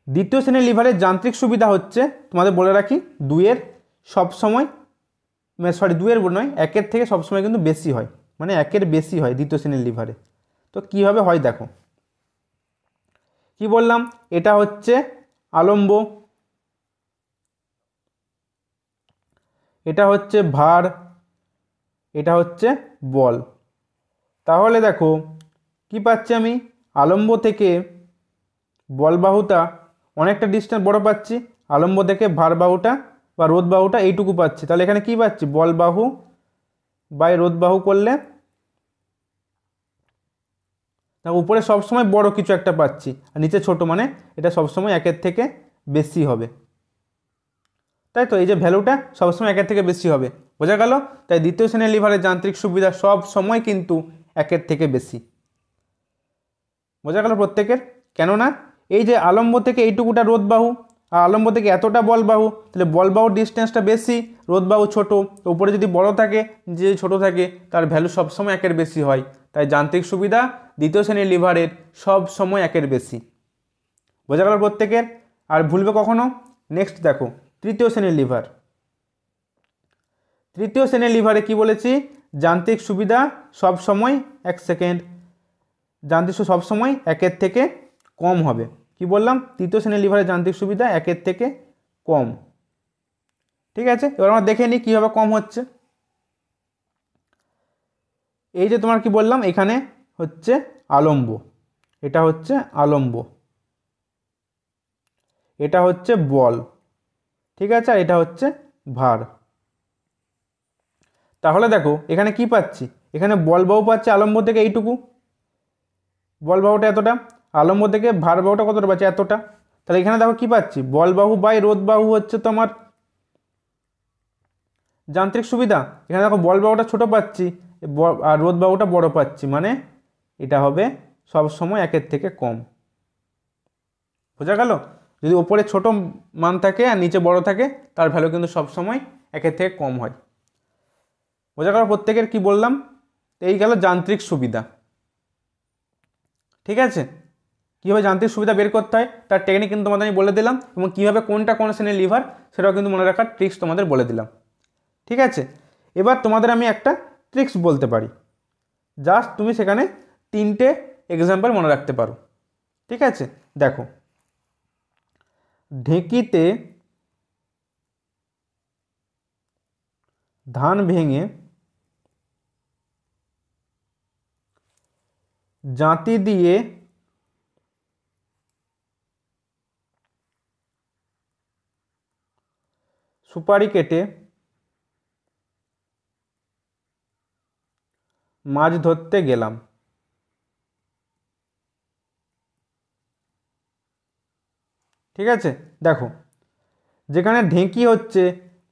দ্বিতীয় শ্রেণীর লিভারের যান্ত্রিক সুবিধা হচ্ছে, তোমাদের বলে রাখি, দুইয়ের সবসময়, দুইয়ের নয়, একের থেকে সবসময় কিন্তু বেশি হয়, মানে একের বেশি হয় দ্বিতীয় শ্রেণীর লিভারে। তো কীভাবে হয় দেখো, কি বললাম, এটা হচ্ছে আলম্ব, এটা হচ্ছে ভার, এটা হচ্ছে বল। তাহলে দেখো কি পাচ্ছি আমি, আলম্ব থেকে বল বাহুটা অনেকটা ডিস্টেন্স বড় পাচ্ছি, আলম্ব থেকে ভার বাহুটা বা রোধ বাহুটা এইটুকু পাচ্ছি। তাহলে এখানে কি পাচ্ছি, বল বাহু বাই রোধ বাহু করলে উপরে সবসময় বড় কিছু একটা পাচ্ছি, আর নিচে ছোট, মানে এটা সবসময় একের থেকে বেশি হবে, তাই তো। এই যে ভ্যালুটা সবসময় একের থেকে বেশি হবে। বোঝা গেল? তাই দ্বিতীয় শ্রেণীর লিভারের যান্ত্রিক সুবিধা সব সময় কিন্তু একের থেকে বেশি। বোঝা গেল প্রত্যেকের? কেননা এই যে আলম্ব থেকে এইটুকুটা রোধ বাহু, আর আলম্ব থেকে এতটা বল বাহু, তাহলে বল বাহুর ডিস্টেন্সটা বেশি, রোধ বাহু ছোটো, তো উপরে যদি বড় থাকে, যে ছোট থাকে, তার ভ্যালু সবসময় একের বেশি হয়। তাই যান্ত্রিক সুবিধা দ্বিতীয় শ্রেণীর লিভারের সব সময় একের বেশি। বোঝা গেল প্রত্যেকের? আর ভুলবে কখনো? নেক্সট দেখো তৃতীয় শ্রেণীর লিভার। তৃতীয় শ্রেণীর লিভারে কি বলেছি, যান্ত্রিক সুবিধা সব সময়, এক সেকেন্ড, যান্ত্রিক সুবিধা সব সময় একের থেকে কম হবে। কি বললাম, তৃতীয় শ্রেণীর লিভারের যান্ত্রিক সুবিধা একের থেকে কম। ঠিক আছে, এবার আমরা দেখে নিই কীভাবে কম হচ্ছে। এই যে তোমার কি বললাম, এখানে হচ্ছে আলম্ব, এটা হচ্ছে আলম্ব, এটা হচ্ছে বল, ঠিক আছে, আর এটা হচ্ছে ভার। তাহলে দেখো এখানে কি পাচ্ছি, এখানে বল বাহু পাচ্ছি আলম্ব থেকে এইটুকু, বল বাহুটা এতটা, আলম্ব থেকে ভার বাহুটা কতটা পাচ্ছি, এতটা। তাহলে এখানে দেখো কি পাচ্ছি, বল বাহু বাই রোধ বাহু হচ্ছে তোমার যান্ত্রিক সুবিধা। এখানে দেখো বল বাহুটা ছোট পাচ্ছি, আর রোধ বাহুটা বড় পাচ্ছি, মানে এটা হবে সব সময় একের থেকে কম। বোঝা গেল? যদি ওপরে ছোট মান থাকে আর নিচে বড় থাকে তার ভ্যালু কিন্তু সবসময় একের থেকে কম হয়। বোঝা গেল প্রত্যেকের? কি বললাম? এই গেল যান্ত্রিক সুবিধা। ঠিক আছে, কীভাবে যান্ত্রিক সুবিধা বের করতে হয় তার টেকনিক কিন্তু তোমাদের আমি বলে দিলাম, এবং কীভাবে কোনটা কোন শ্রেণীর লিভার সেটাও কিন্তু মনে রাখার ট্রিক্স তোমাদের বলে দিলাম। ঠিক আছে, এবার তোমাদের আমি একটা ট্রিক্স বলতে পারি, জাস্ট তুমি সেখানে 3টে এক্সাম্পল মনে রাখতে পারো। ঠিক আছে, দেখো, ঢেঁকিতে ধান ভেঙে জাঁতি দিয়ে সুপারি কেটে মাছ ধরতে গেলাম। ঠিক আছে, দেখো, যেখানে ঢেঁকি হচ্ছে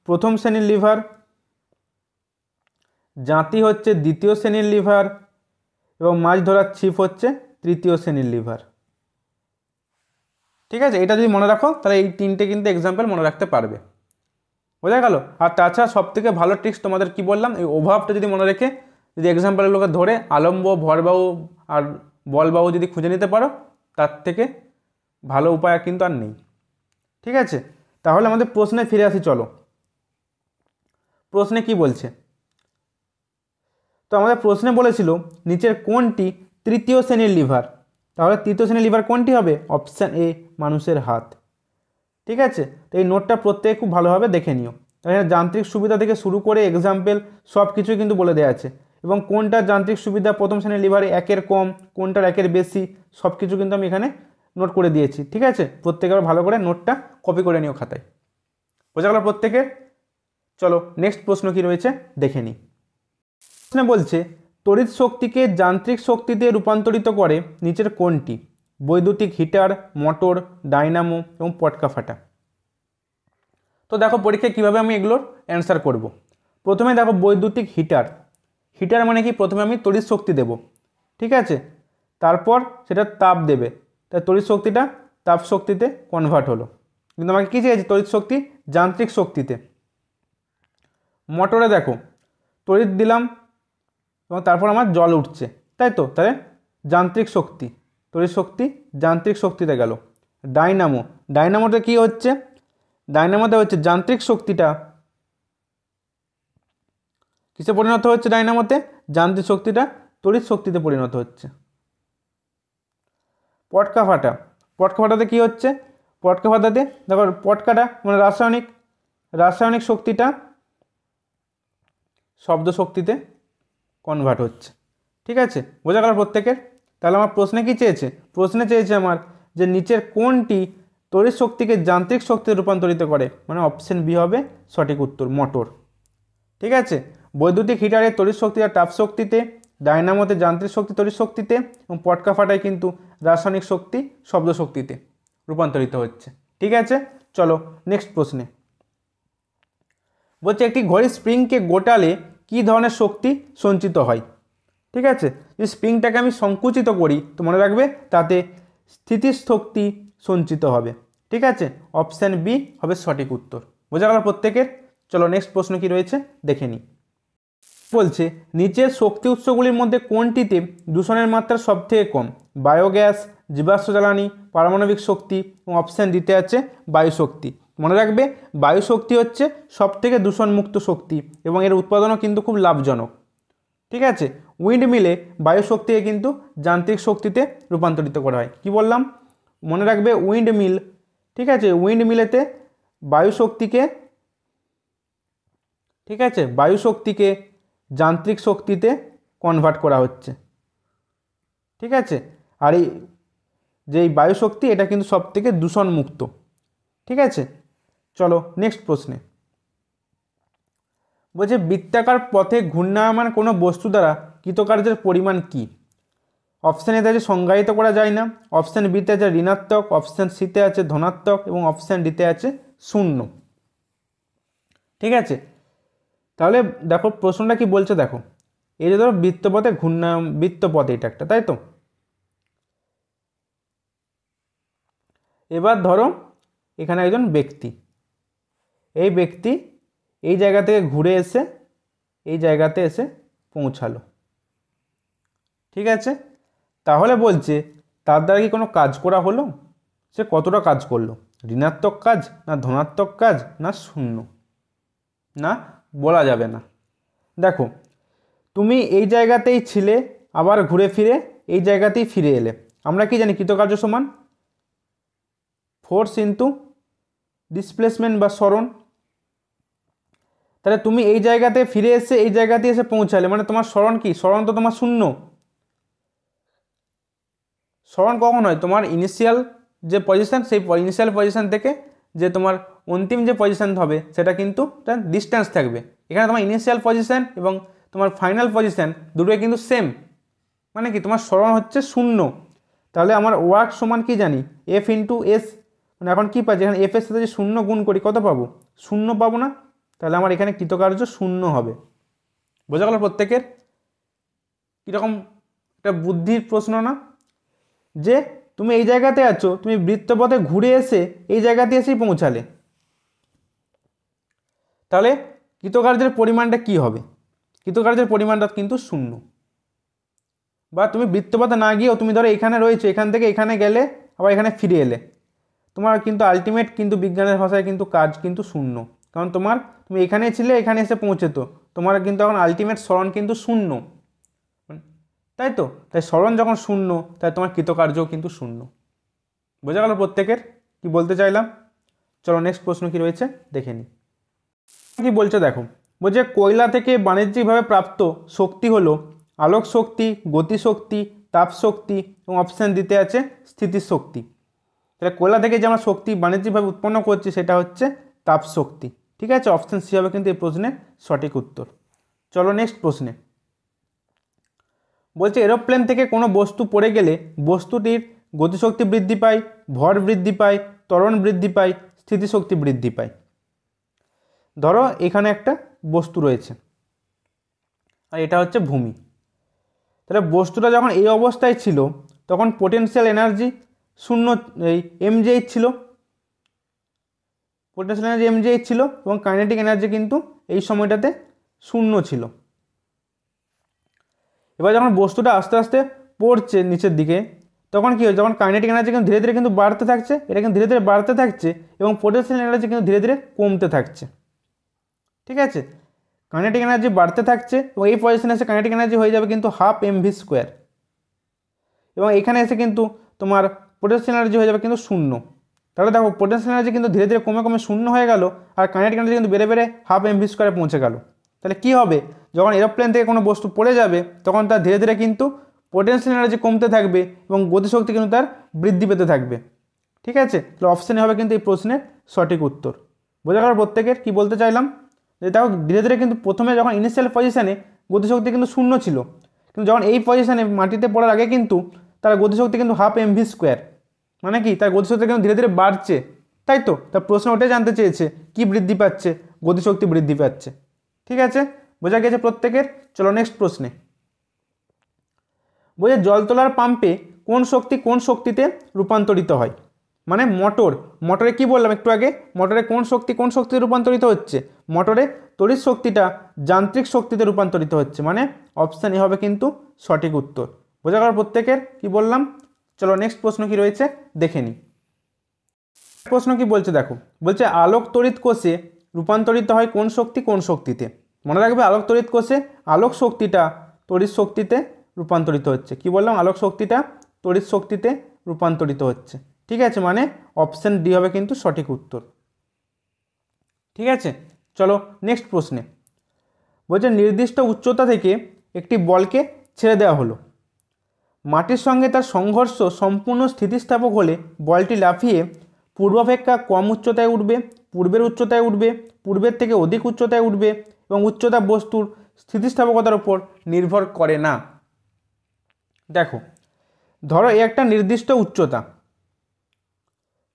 প্রথম শ্রেণীর লিভার, জাঁতি হচ্ছে দ্বিতীয় শ্রেণীর লিভার, এবং মাছ ধরার ছিপ হচ্ছে তৃতীয় শ্রেণীর লিভার। ঠিক আছে, এটা যদি মনে রাখো তাহলে এই 3টে কিন্তু এক্সাম্পল মনে রাখতে পারবে। বোঝা গেল? আর তাছাড়া সবথেকে ভালো ট্রিক্স তোমাদের কি বললাম, এই ওভাবটা যদি মনে রেখে যদি এক্সাম্পলগুলোকে ধরে আলম্ব, ভরবাহু আর বলবাহু যদি খুঁজে নিতে পারো, তার থেকে ভালো উপায় কিন্তু আর নেই। ঠিক আছে, তাহলে আমাদের প্রশ্নে ফিরে আসি, চলো। প্রশ্নে কি বলছে? তো আমাদের প্রশ্নে বলেছিল নিচের কোনটি তৃতীয় শ্রেণীর লিভার। তাহলে তৃতীয় শ্রেণীর লিভার কোনটি হবে? অপশান এ, মানুষের হাত। ঠিক আছে, তো এই নোটটা প্রত্যেকে খুব ভালোভাবে দেখে নিও। এখানে যান্ত্রিক সুবিধা থেকে শুরু করে এক্সাম্পল সব কিছুই কিন্তু বলে দেওয়া আছে, এবং কোনটা যান্ত্রিক সুবিধা প্রথম শ্রেণীর লিভারে একের কম, কোনটার একের বেশি, সব কিছু কিন্তু আমি এখানে নোট করে দিয়েছি। ঠিক আছে, প্রত্যেকে আবার ভালো করে নোটটা কপি করে নিও খাতায়। বোঝা গেল প্রত্যেকের? চলো নেক্সট প্রশ্ন কি রয়েছে দেখে নিই। প্রশ্নে বলছে তড়িৎ শক্তিকে যান্ত্রিক শক্তিতে রূপান্তরিত করে নিচের কোনটি? বৈদ্যুতিক হিটার, মোটর, ডাইনামো এবং পটকা ফাটা। তো দেখো পরীক্ষায় কীভাবে আমি এগুলোর অ্যান্সার করব। প্রথমে দেখো বৈদ্যুতিক হিটার। হিটার মানে কি? প্রথমে আমি তড়িৎ শক্তি দেব, ঠিক আছে, তারপর সেটা তাপ দেবে, তাই তড়িৎ শক্তিটা তাপ শক্তিতে কনভার্ট হলো। কিন্তু আমাকে কী চেয়েছে? তড়িৎ শক্তি যান্ত্রিক শক্তিতে। মোটরে দেখো তড়িৎ দিলাম এবং তারপর আমার জল উঠছে, তাই তো, তাহলে যান্ত্রিক শক্তি, তড়িৎ শক্তি যান্ত্রিক শক্তিতে গেল। ডাইনামো, ডাইনামোতে কি হচ্ছে? ডাইনামোতে হচ্ছে যান্ত্রিক শক্তিটা কিসে পরিণত হচ্ছে? ডাইনামোতে যান্ত্রিক শক্তিটা তড়িৎ শক্তিতে পরিণত হচ্ছে। পটকা ফাটা, পটকা ফাটাতে কী হচ্ছে? পটকা ফাটাতে দেখো পটকাটা মানে রাসায়নিক শক্তিটা শব্দ শক্তিতে কনভার্ট হচ্ছে। ঠিক আছে, বোঝা গেল প্রত্যেকের? তাহলে আমার প্রশ্নে কি চেয়েছে? প্রশ্নে চেয়েছে আমার যে নিচের কোনটি তড়িৎ শক্তিকে যান্ত্রিক শক্তিতে রূপান্তরিত করে, মানে অপশন বি হবে সঠিক উত্তর, মোটর। ঠিক আছে, বৈদ্যুতিক হিটারে তড়িৎ শক্তি আর তাপ শক্তিতে, ডাইনামোতে যান্ত্রিক শক্তি তড়িৎ শক্তিতে, এবং পটকা ফাটায় কিন্তু রাসায়নিক শক্তি শব্দ শক্তিতে রূপান্তরিত হচ্ছে। ঠিক আছে, চলো নেক্সট প্রশ্নে। বলছে একটি ঘড়ির স্প্রিংকে গোটালে কী ধরনের শক্তি সঞ্চিত হয়? ঠিক আছে, যদি স্প্রিংটাকে আমি সংকুচিত করি তো মনে রাখবে তাতে স্থিতিশক্তি সঞ্চিত হবে। ঠিক আছে, অপশান বি হবে সঠিক উত্তর। বোঝা গেল প্রত্যেকের? চলো নেক্সট প্রশ্ন কি রয়েছে দেখে নিই। বলছে নিচের শক্তি উৎসগুলির মধ্যে কোনটিতে দূষণের মাত্রা সবথেকে কম? বায়োগ্যাস, জীবাশ্ম জ্বালানি, পারমাণবিক শক্তি, এবং অপশান দিতে আছে বায়ু শক্তি। মনে রাখবে বায়ু শক্তি হচ্ছে সবথেকে দূষণমুক্ত শক্তি এবং এর উৎপাদনও কিন্তু খুব লাভজনক। ঠিক আছে, উইন্ড মিলে বায়ু শক্তিকে কিন্তু যান্ত্রিক শক্তিতে রূপান্তরিত করা হয়। কি বললাম? মনে রাখবে উইন্ড মিল। ঠিক আছে, উইন্ড মিলেতে বায়ু শক্তিকে, ঠিক আছে, বায়ু শক্তিকে যান্ত্রিক শক্তিতে কনভার্ট করা হচ্ছে। ঠিক আছে, আর এই যে বায়ু শক্তি এটা কিন্তু সবথেকে দূষণমুক্ত। ঠিক আছে, চলো নেক্সট প্রশ্নে। বলছে বৃত্তাকার পথে ঘূর্ণায়মান কোনো বস্তু দ্বারা কৃতকার্যের পরিমাণ কি? অপশান এতে আছে সংজ্ঞায়িত করা যায় না, অপশান বিতে আছে ঋণাত্মক, অপশান সিতে আছে ধনাত্মক, এবং অপশান ডিতে আছে 0। ঠিক আছে, তাহলে দেখো প্রশ্নটা কি বলছে, দেখো এই যে ধরো বৃত্তপথে বৃত্তপথে এটা একটা, তাই তো, এবার ধরো এখানে একজন ব্যক্তি, এই ব্যক্তি এই জায়গা থেকে ঘুরে এসে এই জায়গাতে এসে পৌঁছালো। ঠিক আছে, তাহলে বলছে তার দ্বারা কি কোনো কাজ করা হলো? সে কতটা কাজ করলো? ঋণাত্মক কাজ না ধনাত্মক কাজ না শূন্য? না, বলা যাবে না। দেখো, তুমি এই জায়গাতেই ছিলে, আবার ঘুরে ফিরে এই জায়গাতেই ফিরে এলে। আমরা কি জানি কৃতকার্য সমান ফোর্স ইন্টু ডিসপ্লেসমেন্ট বা সরণ। তাহলে তুমি এই জায়গাতে ফিরে এসে এই জায়গাতে এসে পৌঁছালে, মানে তোমার সরণ কি? সরণ তো তোমার শূন্য। সরণ কখন হয়? তোমার ইনিশিয়াল যে পজিশন, সেই ইনিশিয়াল পজিশন থেকে যে তোমার অন্তিম যে পজিশন হবে সেটা কিন্তু তার ডিস্টেন্স থাকবে। এখানে তোমার ইনিশিয়াল পজিশন এবং তোমার ফাইনাল পজিশন দুটোই কিন্তু সেম, মানে কি তোমার সরণ হচ্ছে শূন্য। তাহলে আমার ওয়ার্ক সমান কি জানি? F into S. মানে এখন কী পাচ্ছি? এখানে এফ এর সাথে যে শূন্য গুণ করি কত পাবো? শূন্য পাবো না? তাহলে আমার এখানে কৃতকার্য শূন্য হবে। বোঝা গেল প্রত্যেকের? কীরকম একটা বুদ্ধির প্রশ্ন না? যে তুমি এই জায়গাতে আছো, তুমি বৃত্তপথে ঘুরে এসে এই জায়গাতে এসেই পৌঁছালে, তাহলে কৃতকার্যের পরিমাণটা কি হবে? কৃতকার্যের পরিমাণটা কিন্তু শূন্য। বা তুমি বৃত্তপথে না গিয়েও তুমি ধরো এখানে রয়েছে, এখান থেকে এখানে গেলে আবার এখানে ফিরে এলে, তোমার কিন্তু আলটিমেট কিন্তু বিজ্ঞানের ভাষায় কিন্তু কাজ কিন্তু শূন্য। কারণ তুমি এখানে ছিলে, এখানে এসে পৌঁছেতো, তোমার কিন্তু এখন আলটিমেট সরণ কিন্তু শূন্য, তাই তো? তাই সরণ যখন শূন্য, তাই তোমার কৃতকার্যও কিন্তু শূন্য। বোঝা গেল প্রত্যেকের কি বলতে চাইলাম? চলো নেক্সট প্রশ্ন কি রয়েছে দেখে নিই। কি বলছে দেখো, বলছে কয়লা থেকে বাণিজ্যিকভাবে প্রাপ্ত শক্তি হলো আলোক শক্তি, গতিশক্তি, তাপ শক্তি এবং অপশান দিতে আছে স্থিতিশক্তি। তাহলে কয়লা থেকে যে আমরা শক্তি বাণিজ্যিকভাবে উৎপন্ন করছি সেটা হচ্ছে তাপ শক্তি। ঠিক আছে, অপশান সি হবে কিন্তু এই প্রশ্নের সঠিক উত্তর। চলো নেক্সট প্রশ্নে। বলছে এরোপ্লেন থেকে কোনো বস্তু পড়ে গেলে বস্তুটির গতিশক্তি বৃদ্ধি পায়, ভর বৃদ্ধি পায়, ত্বরণ বৃদ্ধি পায়, স্থিতিশক্তি বৃদ্ধি পায়। ধরো এখানে একটা বস্তু রয়েছে আর এটা হচ্ছে ভূমি। তাহলে বস্তুটা যখন এই অবস্থায় ছিল তখন পোটেনশিয়াল এনার্জি শূন্য, এই mgh ছিল, পোটেনশিয়াল এনার্জি mgh ছিল এবং কাইনেটিক এনার্জি কিন্তু এই সময়টাতে শূন্য ছিল। এবার যখন বস্তুটা আস্তে আস্তে পড়ছে নিচের দিকে তখন কী হচ্ছে? যখন কাইনেটিক এনার্জি কিন্তু ধীরে ধীরে কিন্তু বাড়তে থাকছে, এটা কিন্তু ধীরে ধীরে বাড়তে থাকছে এবং পোটেনশিয়াল এনার্জি কিন্তু ধীরে ধীরে কমতে থাকছে। ঠিক আছে, কাইনেটিক এনার্জি বাড়তে থাকছে এবং এই পজিশনে এসে কাইনেটিক এনার্জি হয়ে যাবে কিন্তু হাফ mv², এবং এখানে এসে কিন্তু তোমার পোটেনশিয়াল এনার্জি হয়ে যাবে কিন্তু শূন্য। তাহলে দেখো পোটেনশিয়াল এনার্জি কিন্তু ধীরে ধীরে কমে কমে শূন্য হয়ে গেল আর কাইনেটিক এনার্জি কিন্তু বেড়ে বেড়ে হাফ mv² পৌঁছে গেল। তাহলে কি হবে? যখন এরোপ্লেন থেকে কোনো বস্তু পড়ে যাবে তখন তার ধীরে ধীরে কিন্তু পোটেনশিয়াল এনার্জি কমতে থাকবে এবং গতিশক্তি কিন্তু তার বৃদ্ধি পেতে থাকবে। ঠিক আছে, তাহলে অপশানে হবে কিন্তু এই প্রশ্নের সঠিক উত্তর। বোঝা গেল প্রত্যেকের কি বলতে চাইলাম? যে দেখো ধীরে ধীরে কিন্তু প্রথমে যখন ইনিশিয়াল পজিশানে গতিশক্তি কিন্তু শূন্য ছিল, কিন্তু যখন এই পজিশানে মাটিতে পড়ার আগে কিন্তু তার গতিশক্তি কিন্তু হাফ mv², মানে কি তার গতিশক্তি কিন্তু ধীরে ধীরে বাড়ছে, তাই তো? তার প্রশ্ন ওটাই জানতে চেয়েছে কি বৃদ্ধি পাচ্ছে? গতিশক্তি বৃদ্ধি পাচ্ছে। ঠিক আছে, বোঝা গেছে প্রত্যেকের? চলো নেক্সট প্রশ্নে। বলছে জল তোলার পাম্পে কোন শক্তি কোন শক্তিতে রূপান্তরিত হয়? মানে মোটরে কি বললাম একটু আগে? মোটরে কোন শক্তি কোন শক্তিতে রূপান্তরিত হচ্ছে? মোটরে তড়িৎ শক্তিটা যান্ত্রিক শক্তিতে রূপান্তরিত হচ্ছে, মানে অপশান এ হবে কিন্তু সঠিক উত্তর। বোঝা গেল প্রত্যেকের কি বললাম? চলো নেক্সট প্রশ্ন কি রয়েছে দেখে নিই। প্রশ্ন কি বলছে দেখো, বলছে আলোক তড়িৎ কোষে রূপান্তরিত হয় কোন শক্তি কোন শক্তিতে? মনে রাখবে আলোক তড়িৎ কোষে আলোক শক্তিটা তড়িৎ শক্তিতে রূপান্তরিত হচ্ছে। কি বললাম? আলোক শক্তিটা তড়িৎ শক্তিতে রূপান্তরিত হচ্ছে। ঠিক আছে, মানে অপশান ডি হবে কিন্তু সঠিক উত্তর। ঠিক আছে, চলো নেক্সট প্রশ্নে। বলছে নির্দিষ্ট উচ্চতা থেকে একটি বলকে ছেড়ে দেওয়া হলো, মাটির সঙ্গে তার সংঘর্ষ সম্পূর্ণ স্থিতিস্থাপক হলে বলটি লাফিয়ে পূর্বাপেক্ষা কম উচ্চতায় উঠবে, পূর্বের উচ্চতায় উঠবে, পূর্বের থেকে অধিক উচ্চতায় উঠবে এবং উচ্চতা বস্তুর স্থিতিস্থাপকতার উপর নির্ভর করে না। দেখো ধরো এই একটা নির্দিষ্ট উচ্চতা,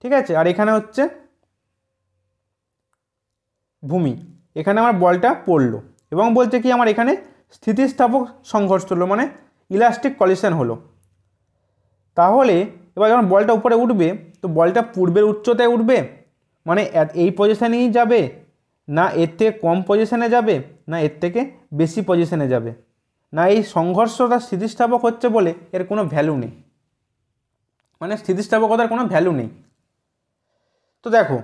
ঠিক আছে, আর এখানে হচ্ছে ভূমি, এখানে আমার বলটা পড়লো এবং বলছে কি আমার এখানে স্থিতিস্থাপক সংঘর্ষ হলো, মানে ইলাস্টিক কলিশন হলো। তাহলে এবার যখন বলটা উপরে উঠবে তো বলটা পূর্বের উচ্চতায় উঠবে, মানে এই পজিশানেই যাবে, না এর থেকে কম পজিশানে যাবে, না এর থেকে বেশি পজিশানে যাবে, না এই সংঘর্ষটা স্থিতিস্থাপক হচ্ছে বলে এর কোনো ভ্যালু নেই, মানে স্থিতিস্থাপকতার কোনো ভ্যালু নেই। তো দেখো,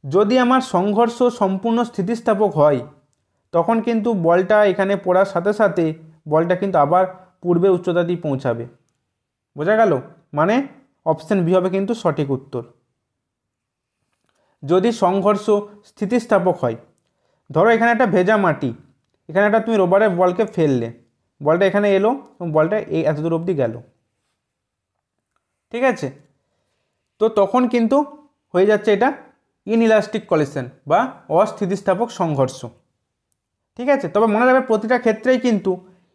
যদি আমার সংঘর্ষ সম্পূর্ণ স্থিতিস্থাপক হয় তখন কিন্তু বলটা এখানে পড়ার সাথে সাথে বলটা কিন্তু আবার পূর্বের উচ্চতাতেই পৌঁছাবে। বোঝা গেল? মানে অপশান বি হবে কিন্তু সঠিক উত্তর। যদি সংঘর্ষ স্থিতিস্থাপক হয়, ধরো এখানে একটা ভেজা মাটি, এখানে একটা তুমি রবারের বলকে ফেললে, বলটা এখানে এলো এবং বলটা এই এত দূর অবধি গেল, ঠিক আছে? তো তখন কিন্তু হয়ে যাচ্ছে এটা ইনইলাস্টিক কলিশন বা অস্থিতিস্থাপক সংঘর্ষ, ঠিক আছে? তবে মনে রাখবে প্রতিটা ক্ষেত্রেই কিন্তু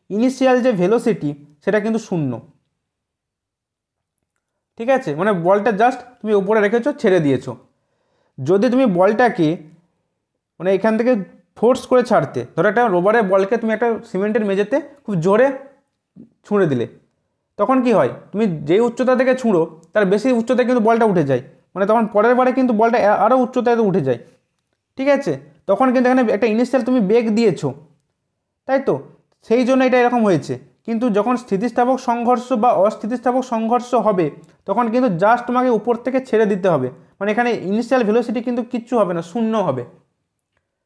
ইনিশিয়াল যে ভেলোসিটি সেটা কিন্তু শূন্য, ঠিক আছে? মানে বলটা জাস্ট তুমি উপরে রেখেছো, ছেড়ে দিয়েছো। যদি তুমি বলটাকে মানে এখান থেকে ফোর্স করে ছাড়তে, ধরো একটা রবারের বলকে তুমি একটা সিমেন্টের মেঝেতে খুব জোরে ছুঁড়ে দিলে, তখন কি হয়, তুমি যেই উচ্চতা থেকে ছুঁড়ো তার বেশি উচ্চতায় কিন্তু বলটা উঠে যায়, মানে তখন পরের বারে কিন্তু বলটা আরও উচ্চতায় উঠে যায়, ঠিক আছে? তখন কিন্তু এখানে একটা ইনিশিয়াল তুমি বেগ দিয়েছো, তাই তো? সেই জন্য এটা এরকম হয়েছে। কিন্তু যখন স্থিতিস্থাপক সংঘর্ষ বা অস্থিতিস্থাপক সংঘর্ষ হবে তখন কিন্তু জাস্ট তোমাকে উপর থেকে ছেড়ে দিতে হবে, মানে এখানে ইনিশিয়াল ভেলোসিটি কিন্তু কিচ্ছু হবে না, শূন্য হবে,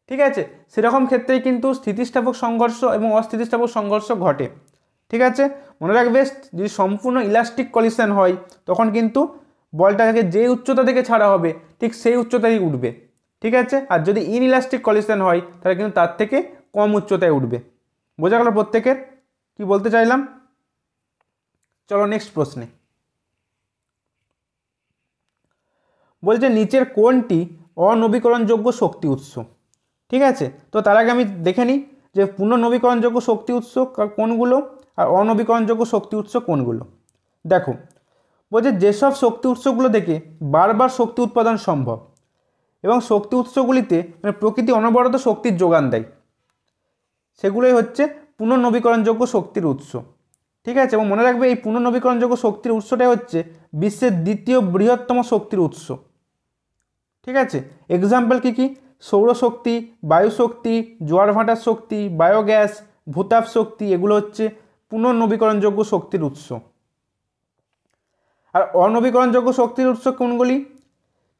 ঠিক আছে? সেরকম ক্ষেত্রেই কিন্তু স্থিতিস্থাপক সংঘর্ষ এবং অস্থিতিস্থাপক সংঘর্ষ ঘটে, ঠিক আছে? মনে রাখবে, যদি সম্পূর্ণ ইলাস্টিক কলিশন হয় তখন কিন্তু বলটাকে যে উচ্চতা থেকে ছাড়া হবে ঠিক সেই উচ্চতায় উঠবে, ঠিক আছে? আর যদি ইনইলাস্টিক কলিশন হয় তাহলে কিন্তু তার থেকে কম উচ্চতায় উঠবে। বোঝা গেল প্রত্যেকের কি বলতে চাইলাম? চলো নেক্সট প্রশ্নে। বলছে নিচের কোনটি অনবীকরণযোগ্য শক্তি উৎস, ঠিক আছে? তো তার আগে আমি দেখে নিই যে পুনর্নবীকরণযোগ্য শক্তি উৎস কোনগুলো আর অনবীকরণযোগ্য শক্তি উৎস কোনগুলো। দেখো, বলছে যেসব শক্তি উৎসগুলো থেকে বারবার শক্তি উৎপাদন সম্ভব এবং শক্তি উৎসগুলিতে মানে প্রকৃতি অনবরত শক্তির যোগান দেয়, সেগুলোই হচ্ছে পুনর্নবীকরণযোগ্য শক্তির উৎস, ঠিক আছে? এবং মনে রাখবে এই পুনর্নবীকরণযোগ্য শক্তির উৎসটাই হচ্ছে বিশ্বের দ্বিতীয় বৃহত্তম শক্তির উৎস, ঠিক আছে? এক্সাম্পল কী কী? সৌরশক্তি, বায়ুশক্তি, জোয়ার ভাটার শক্তি, বায়োগ্যাস, ভূতাপ শক্তি, এগুলো হচ্ছে পুনর্নবীকরণযোগ্য শক্তির উৎস। আর অনবীকরণযোগ্য শক্তির উৎস কোনগুলি?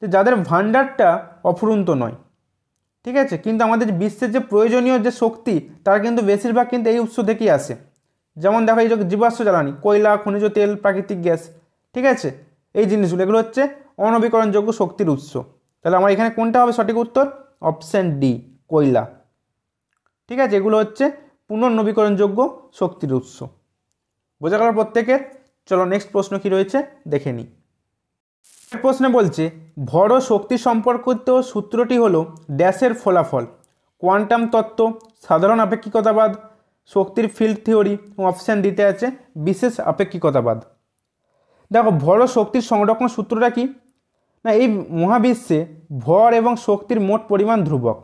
যে যাদের ভাণ্ডারটা অফুরন্ত নয়, ঠিক আছে, কিন্তু আমাদের বিশ্বের যে প্রয়োজনীয় যে শক্তি তার কিন্তু বেশিরভাগ কিন্তু এই উৎস থেকেই আসে। যেমন দেখো এই যে জীবাশ্ম জ্বালানি, কয়লা, খনিজ তেল, প্রাকৃতিক গ্যাস, ঠিক আছে, এই জিনিসগুলো এগুলো হচ্ছে অনবীকরণযোগ্য শক্তির উৎস। তাহলে আমার এখানে কোনটা হবে সঠিক উত্তর? অপশান ডি, কয়লা, ঠিক আছে? এগুলো হচ্ছে পুনর্নবীকরণযোগ্য শক্তির উৎস। বোঝা গেল প্রত্যেকের? চলো নেক্সট প্রশ্ন কি রয়েছে দেখে নিই। প্রশ্নে বলছে ভর ও শক্তি সম্পর্কিত সূত্রটি হলো ড্যাশের ফলাফল, কোয়ান্টাম তত্ত্ব, সাধারণ আপেক্ষিকতাবাদ, শক্তির ফিল্ড থিওরি এবং অপশান দিতে আছে বিশেষ আপেক্ষিকতাবাদ। দেখো, ভর ও শক্তির সংরক্ষণ সূত্রটা কি না, এই মহাবিশ্বে ভর এবং শক্তির মোট পরিমাণ ধ্রুবক।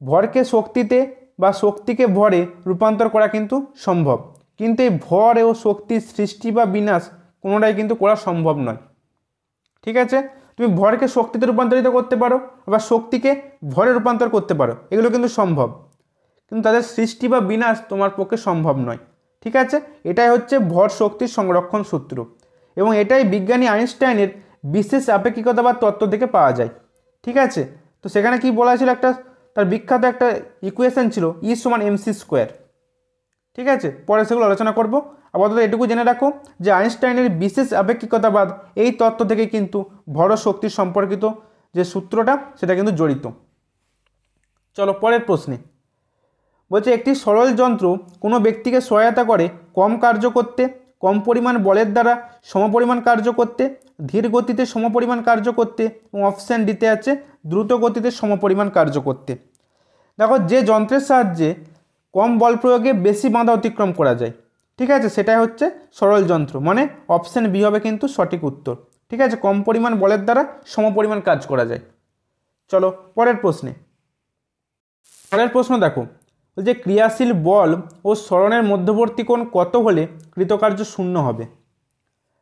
ভরকে শক্তিতে বা শক্তিকে ভরে রূপান্তর করা কিন্তু সম্ভব, কিন্তু এই ভর ও শক্তির সৃষ্টি বা বিনাশ কোনোটাই কিন্তু করা সম্ভব নয়, ঠিক আছে? তুমি ভরকে শক্তিতে রূপান্তরিত করতে পারো, আবার শক্তিকে ভরে রূপান্তর করতে পারো, এগুলো কিন্তু সম্ভব, কিন্তু তাদের সৃষ্টি বা বিনাশ তোমার পক্ষে সম্ভব নয়, ঠিক আছে? এটাই হচ্ছে ভর শক্তির সংরক্ষণ সূত্র এবং এটাই বিজ্ঞানী আইনস্টাইনের বিশেষ আপেক্ষিকতাবাদ তত্ত্ব থেকে পাওয়া যায়, ঠিক আছে? তো সেখানে কি বলা ছিল, একটা তার বিখ্যাত একটা ইকুয়েশন ছিল E=mc², ঠিক আছে? পরে সেগুলো আলোচনা করব। আপাতত এটুকু জেনে রাখো যে আইনস্টাইনের বিশেষ আপেক্ষিকতাবাদ এই তত্ত্ব থেকে কিন্তু ভর শক্তির সম্পর্কিত যে সূত্রটা সেটা কিন্তু জড়িত। চলো পরের প্রশ্নে। বলছে একটি সরল যন্ত্র কোনো ব্যক্তিকে সহায়তা করে কম কার্য করতে, কম পরিমাণ বলের দ্বারা সমপরিমাণ কার্য করতে, ধীর গতিতে সমপরিমাণ কার্য করতে এবং অপশান দিতে আছে দ্রুত গতিতে সমপরিমাণ কার্য করতে। দেখো, যে যন্ত্রের সাহায্যে কম বল প্রয়োগে বেশি বাধা অতিক্রম করা যায়, ঠিক আছে, সেটাই হচ্ছে সরল যন্ত্র, মানে অপশান বি হবে কিন্তু সঠিক উত্তর, ঠিক আছে? কম পরিমাণ বলের দ্বারা সমপরিমাণ কাজ করা যায়। চলো পরের প্রশ্নে। পরের প্রশ্ন দেখো, যে ক্রিয়াশীল বল ও সরণের মধ্যবর্তী কোণ কত হলে কৃতকার্য শূন্য হবে?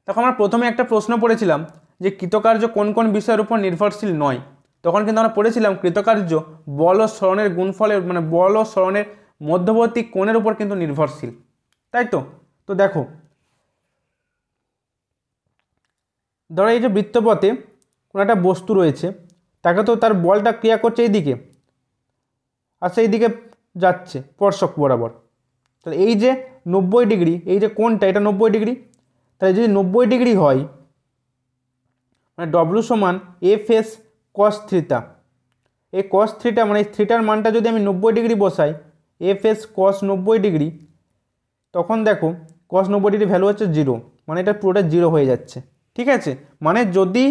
তখন আমরা প্রথমে একটা প্রশ্ন পড়েছিলাম যে কৃতকার্য কোন কোন বিষয়ের উপর নির্ভরশীল নয়। তখন কিন্তু আমরা পড়েছিলাম কৃতকার্য বল ও সরণের গুণফলের মানে বল ও সরণের মধ্যবর্তী কোণের উপর কিন্তু নির্ভরশীল, তাই তো। তো দেখো, ধরো এই যে বৃত্তপথে কোনো একটা বস্তু রয়েছে, তাকে তো তার বলটা ক্রিয়া করছে এই দিকে আর সেই দিকে যাচ্ছে স্পর্শক বরাবর। তাহলে এই যে 90 ডিগ্রি, এই যে কোণটা এটা 90 ডিগ্রি, তাহলে যদি 90 ডিগ্রি হয় মানে ডব্লু সমান এফ এস কস থিটা। এই কস থিটা মানে এই থিটার মানটা যদি আমি 90 ডিগ্রি বসাই, এফ এস কস 90 ডিগ্রি, তখন দেখো কস 90 ডিগ্রি ভ্যালু হচ্ছে 0, মানে এটা পুরোটা 0 হয়ে যাচ্ছে। ঠিক আছে, মানে যদি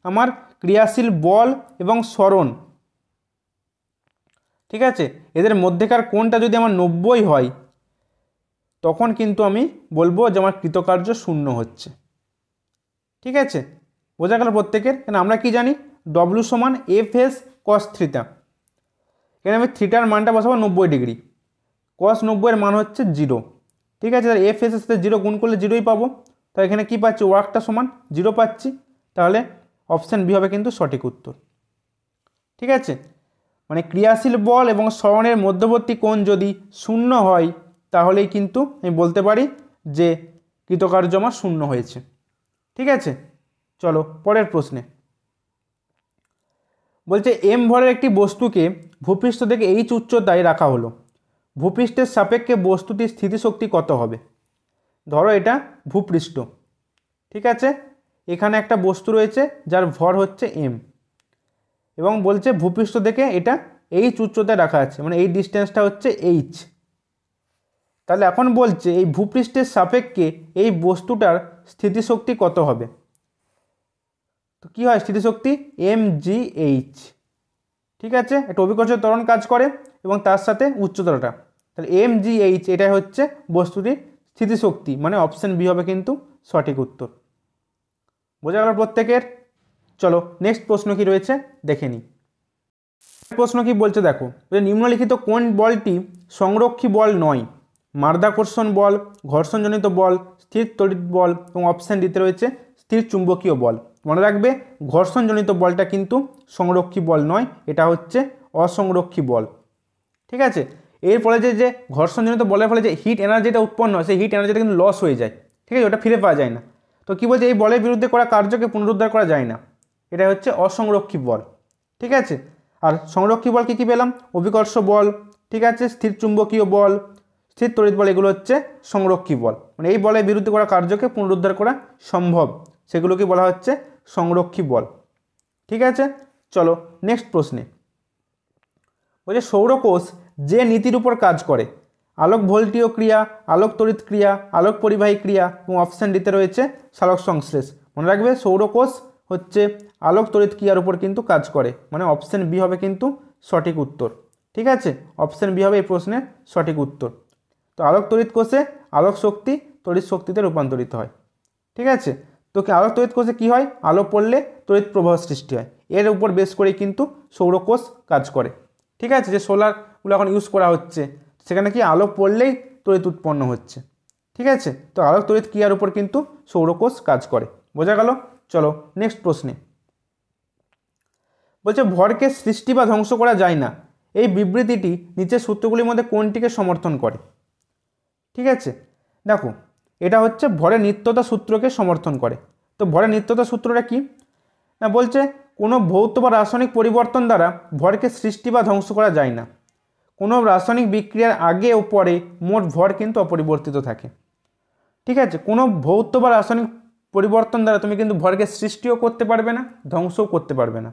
আমার ক্রিয়াশীল বল এবং সরণ, ঠিক আছে, এদের মধ্যেকার কোণটা যদি আমার 90 হয়, তখন কিন্তু আমি বলবো যে আমার কৃতকার্য শূন্য হচ্ছে। ঠিক আছে, বোঝা গেল প্রত্যেকের? কেন আমরা কি জানি ডব্লু সমান এফ এস কস থিটা। এখানে আমি থিটার মানটা বসাবো 90 ডিগ্রি, কস 90 এর মান হচ্ছে 0। ঠিক আছে, তাহলে এফ এস এর সাথে 0 গুণ করলে 0ই পাবো। তো এখানে কি পাচ্ছি, ওয়ার্কটা সমান 0 পাচ্ছি। তাহলে অপশান বি হবে কিন্তু সঠিক উত্তর। ঠিক আছে, মানে ক্রিয়াশীল বল এবং সরণের মধ্যবর্তী কোণ যদি শূন্য হয়, তাহলেই কিন্তু আমি বলতে পারি যে কৃতকার্য আমার শূন্য হয়েছে। ঠিক আছে, চলো পরের প্রশ্নে। বলছে এম ভরের একটি বস্তুকে ভূপৃষ্ঠ থেকে এইচ উচ্চতায় রাখা হলো, ভূপৃষ্ঠের সাপেক্ষে বস্তুটির স্থিতিশক্তি কত হবে? ধরো এটা ভূপৃষ্ঠ, ঠিক আছে, এখানে একটা বস্তু রয়েছে যার ভর হচ্ছে এম, এবং বলছে ভূপৃষ্ঠ থেকে এটা এইচ উচ্চতায় রাখা আছে, মানে এই ডিস্টেন্সটা হচ্ছে এইচ। তাহলে এখন বলছে এই ভূপৃষ্ঠের সাপেক্ষে এই বস্তুটার স্থিতিশক্তি কত হবে? তো কী হয় স্থিতিশক্তি? mgh। ঠিক আছে, একটা অভিকর্ষ ত্বরণ কাজ করে এবং তার সাথে উচ্চতাটা, তাহলে mgh এটাই হচ্ছে বস্তুটির স্থিতিশক্তি, মানে অপশান বি হবে কিন্তু সঠিক উত্তর। বোঝা গেল প্রত্যেকের? চলো নেক্সট প্রশ্ন কি রয়েছে দেখে নিই। প্রশ্ন কি বলছে দেখো, নিম্নলিখিত কোন বলটি সংরক্ষী বল নয়? মাধ্যাকর্ষণ বল, ঘর্ষণজনিত বল, স্থির তড়িৎ বল এবং অপশান দিতে রয়েছে স্থির চুম্বকীয় বল। মনে রাখবে ঘর্ষণজনিত বলটা কিন্তু সংরক্ষী বল নয়, এটা হচ্ছে অসংরক্ষী বল। ঠিক আছে, এরপরে যে ঘর্ষণজনিত বলের ফলে যে হিট এনার্জিটা উৎপন্ন হয়, সেই হিট এনার্জিটা কিন্তু লস হয়ে যায়। ঠিক আছে, ওটা ফিরে পাওয়া যায় না। তো কী বলছে, এই বলের বিরুদ্ধে করা কার্যকে পুনরুদ্ধার করা যায় না, এটা হচ্ছে অসংরক্ষী বল। ঠিক আছে, আর সংরক্ষী বল কী কী পেলাম? অভিকর্ষ বল, ঠিক আছে, স্থির চুম্বকীয় বল, স্থির তড়িৎ বল, এগুলো হচ্ছে সংরক্ষী বল। মানে এই বলের বিরুদ্ধে করা কার্যকে পুনরুদ্ধার করা সম্ভব, সেগুলোকে বলা হচ্ছে সংরক্ষী বল। ঠিক আছে, চলো নেক্সট প্রশ্নে। বলছে সৌরকোষ যে নীতির উপর কাজ করে, আলোক ভোল্টীয় ক্রিয়া, আলোক তড়িৎ ক্রিয়া, আলোক পরিবাহী ক্রিয়া এবং অপশান দিতে রয়েছে সালোক সংশ্লেষ। মনে রাখবে সৌরকোষ হচ্ছে আলোক তড়িৎ ক্রিয়ার উপর কিন্তু কাজ করে, মানে অপশান বি হবে কিন্তু সঠিক উত্তর। ঠিক আছে, অপশান বি হবে এই প্রশ্নের সঠিক উত্তর। তো আলোক তড়িৎ কোষে আলোক শক্তি তড়িৎ শক্তিতে রূপান্তরিত হয়। ঠিক আছে, তো কি আলোক তড়িৎ কোষে কী হয়? আলো পড়লে তড়িৎ প্রবাহ সৃষ্টি হয়, এর উপর বেস করেই কিন্তু সৌরকোষ কাজ করে। ঠিক আছে, যে সোলারগুলো এখন ইউজ করা হচ্ছে, সেখানে কি আলো পড়লেই তড়িৎ উৎপন্ন হচ্ছে। ঠিক আছে, তো আলোক তড়িৎ ক্রিয়ার উপর কিন্তু সৌরকোষ কাজ করে। বোঝা গেল? চলো নেক্সট প্রশ্নে। বলছে ভরকে সৃষ্টি বা ধ্বংস করা যায় না, এই বিবৃতিটি নিচের সূত্রগুলির মধ্যে কোনটিকে সমর্থন করে? ঠিক আছে, দেখো এটা হচ্ছে ভরের নিত্যতা সূত্রকে সমর্থন করে। তো ভরের নিত্যতা সূত্রটা কি না, বলছে কোনো ভৌত বা রাসায়নিক পরিবর্তন দ্বারা ভরকে সৃষ্টি বা ধ্বংস করা যায় না, কোনো রাসায়নিক বিক্রিয়ার আগে ও পরে মোট ভর কিন্তু অপরিবর্তিত থাকে। ঠিক আছে, কোনো ভৌত বা রাসায়নিক পরিবর্তন দ্বারা তুমি কিন্তু ভরকে সৃষ্টিও করতে পারবে না, ধ্বংসও করতে পারবে না,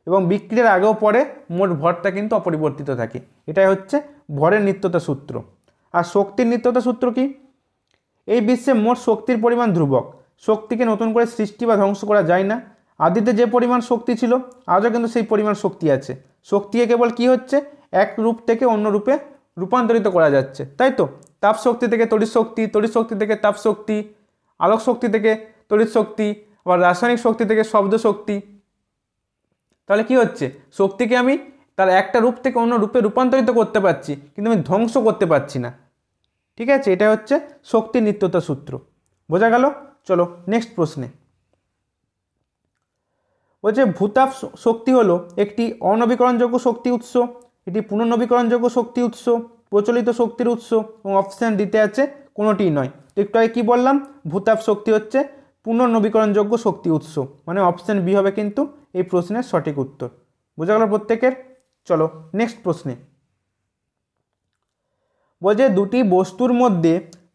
এবং বিক্রিয়ার আগেও পরে মোট ভরটা কিন্তু অপরিবর্তিত থাকে। এটাই হচ্ছে ভরের নিত্যতা সূত্র। আর শক্তির নিত্যতা সূত্র কি? এই বিশ্বে মোট শক্তির পরিমাণ ধ্রুবক, শক্তিকে নতুন করে সৃষ্টি বা ধ্বংস করা যায় না। আদিতে যে পরিমাণ শক্তি ছিল আজও কিন্তু সেই পরিমাণ শক্তি আছে, শক্তিকে কেবল কি হচ্ছে এক রূপ থেকে অন্য রূপে রূপান্তরিত করা যাচ্ছে, তাই তো। তাপ শক্তি থেকে তড়িৎ শক্তি, তড়িৎ শক্তি থেকে তাপ শক্তি, আলোক শক্তি থেকে তড়িৎ শক্তি, আবার রাসায়নিক শক্তি থেকে শব্দ শক্তি। তাহলে কি হচ্ছে, শক্তিকে আমি তার একটা রূপ থেকে অন্য রূপে রূপান্তরিত করতে পারছি, কিন্তু আমি ধ্বংস করতে পারছি না। ঠিক আছে, এটা হচ্ছে শক্তির নিত্যতা সূত্র। বোঝা গেল? চলো নেক্সট প্রশ্নে। বলছে ভূতাপ শক্তি হলো একটি অনবীকরণযোগ্য শক্তি উৎস, এটি পুনর্নবীকরণযোগ্য শক্তি উৎস, প্রচলিত শক্তির উৎস এবং অপশান দিতে আছে কোনোটিই নয়। তো একটু আগে কী বললাম, ভূতাপ শক্তি হচ্ছে পুনর্নবীকরণযোগ্য শক্তি উৎস, মানে অপশান বি হবে কিন্তু এই প্রশ্নের সঠিক উত্তর। বোঝা গেল প্রত্যেকের? চলো নেক্সট প্রশ্নে। বলছে দুটি বস্তুর মধ্যে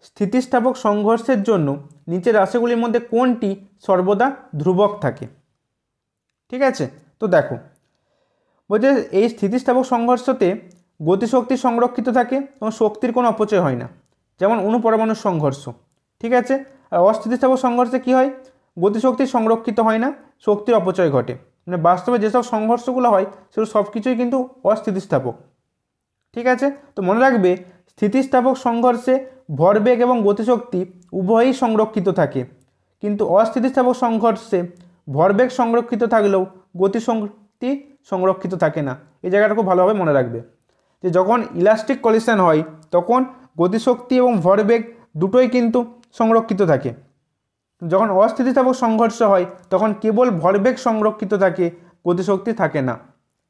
স্থিতিস্থাপক সংঘর্ষের জন্য নিচের রাশিগুলির মধ্যে কোনটি সর্বদা ধ্রুবক থাকে? ঠিক আছে, তো দেখো বলছে এই স্থিতিস্থাপক সংঘর্ষতে গতিশক্তি সংরক্ষিত থাকে এবং শক্তির কোনো অপচয় হয় না, যেমন অণু-পরমাণুর সংঘর্ষ। ঠিক আছে, আর অস্থিতিস্থাপক সংঘর্ষে কী হয়, গতিশক্তি সংরক্ষিত হয় না, শক্তির অপচয় ঘটে। মানে বাস্তবে যেসব সংঘর্ষগুলো হয় সেগুলো সব কিছুই কিন্তু অস্থিতিস্থাপক। ঠিক আছে, তো মনে রাখবে স্থিতিস্থাপক সংঘর্ষে ভরবেগ এবং গতিশক্তি উভয়ই সংরক্ষিত থাকে, কিন্তু অস্থিতিস্থাপক সংঘর্ষে ভরবেগ সংরক্ষিত থাকলেও গতিশক্তি সংরক্ষিত থাকে না। এই জায়গাটা খুব ভালোভাবে মনে রাখবে যে যখন ইলাস্টিক কলিশন হয় তখন গতিশক্তি এবং ভরবেগ দুটোই কিন্তু সংরক্ষিত থাকে, যখন অস্থিতিস্থাপক সংঘর্ষ হয় তখন কেবল ভরবেগ সংরক্ষিত থাকে, গতিশক্তি থাকে না।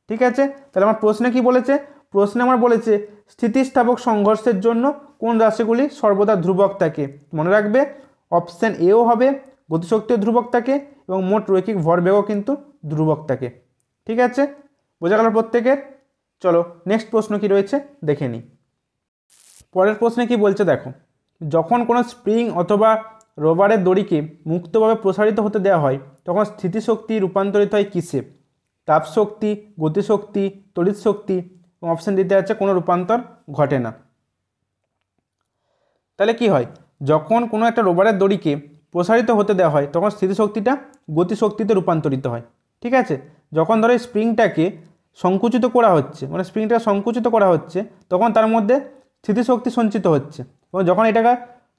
ঠিক আছে, তাহলে আমার প্রশ্নে কি বলেছে, প্রশ্নে আমার বলেছে স্থিতিস্থাপক সংঘর্ষের জন্য কোন রাশিগুলি সর্বদা ধ্রুবক থাকে। মনে রাখবে অপশান এও হবে, গতিশক্তিও ধ্রুবক থাকে এবং মোট রৈখিক ভরবেগও কিন্তু ধ্রুবক থাকে। ঠিক আছে, বোঝা গেল প্রত্যেকের? চলো নেক্সট প্রশ্ন কি রয়েছে দেখে নিই। পরের প্রশ্নে কি বলছে দেখো, যখন কোনো স্প্রিং অথবা রবারের দড়িকে মুক্তভাবে প্রসারিত হতে দেওয়া হয় তখন স্থিতিশক্তি রূপান্তরিত হয় কিসে? তাপশক্তি, গতিশক্তি, তড়িৎ শক্তি এবং অপশান দিতে আছে কোনো রূপান্তর ঘটে না। তাহলে কি হয়, যখন কোনো একটা রবারের দড়িকে প্রসারিত হতে দেওয়া হয় তখন স্থিতিশক্তিটা গতিশক্তিতে রূপান্তরিত হয়। ঠিক আছে, যখন ধরো স্প্রিংটাকে সংকুচিত করা হচ্ছে, মানে স্প্রিংটাকে সংকুচিত করা হচ্ছে তখন তার মধ্যে স্থিতিশক্তি সঞ্চিত হচ্ছে, এবং যখন এটাকে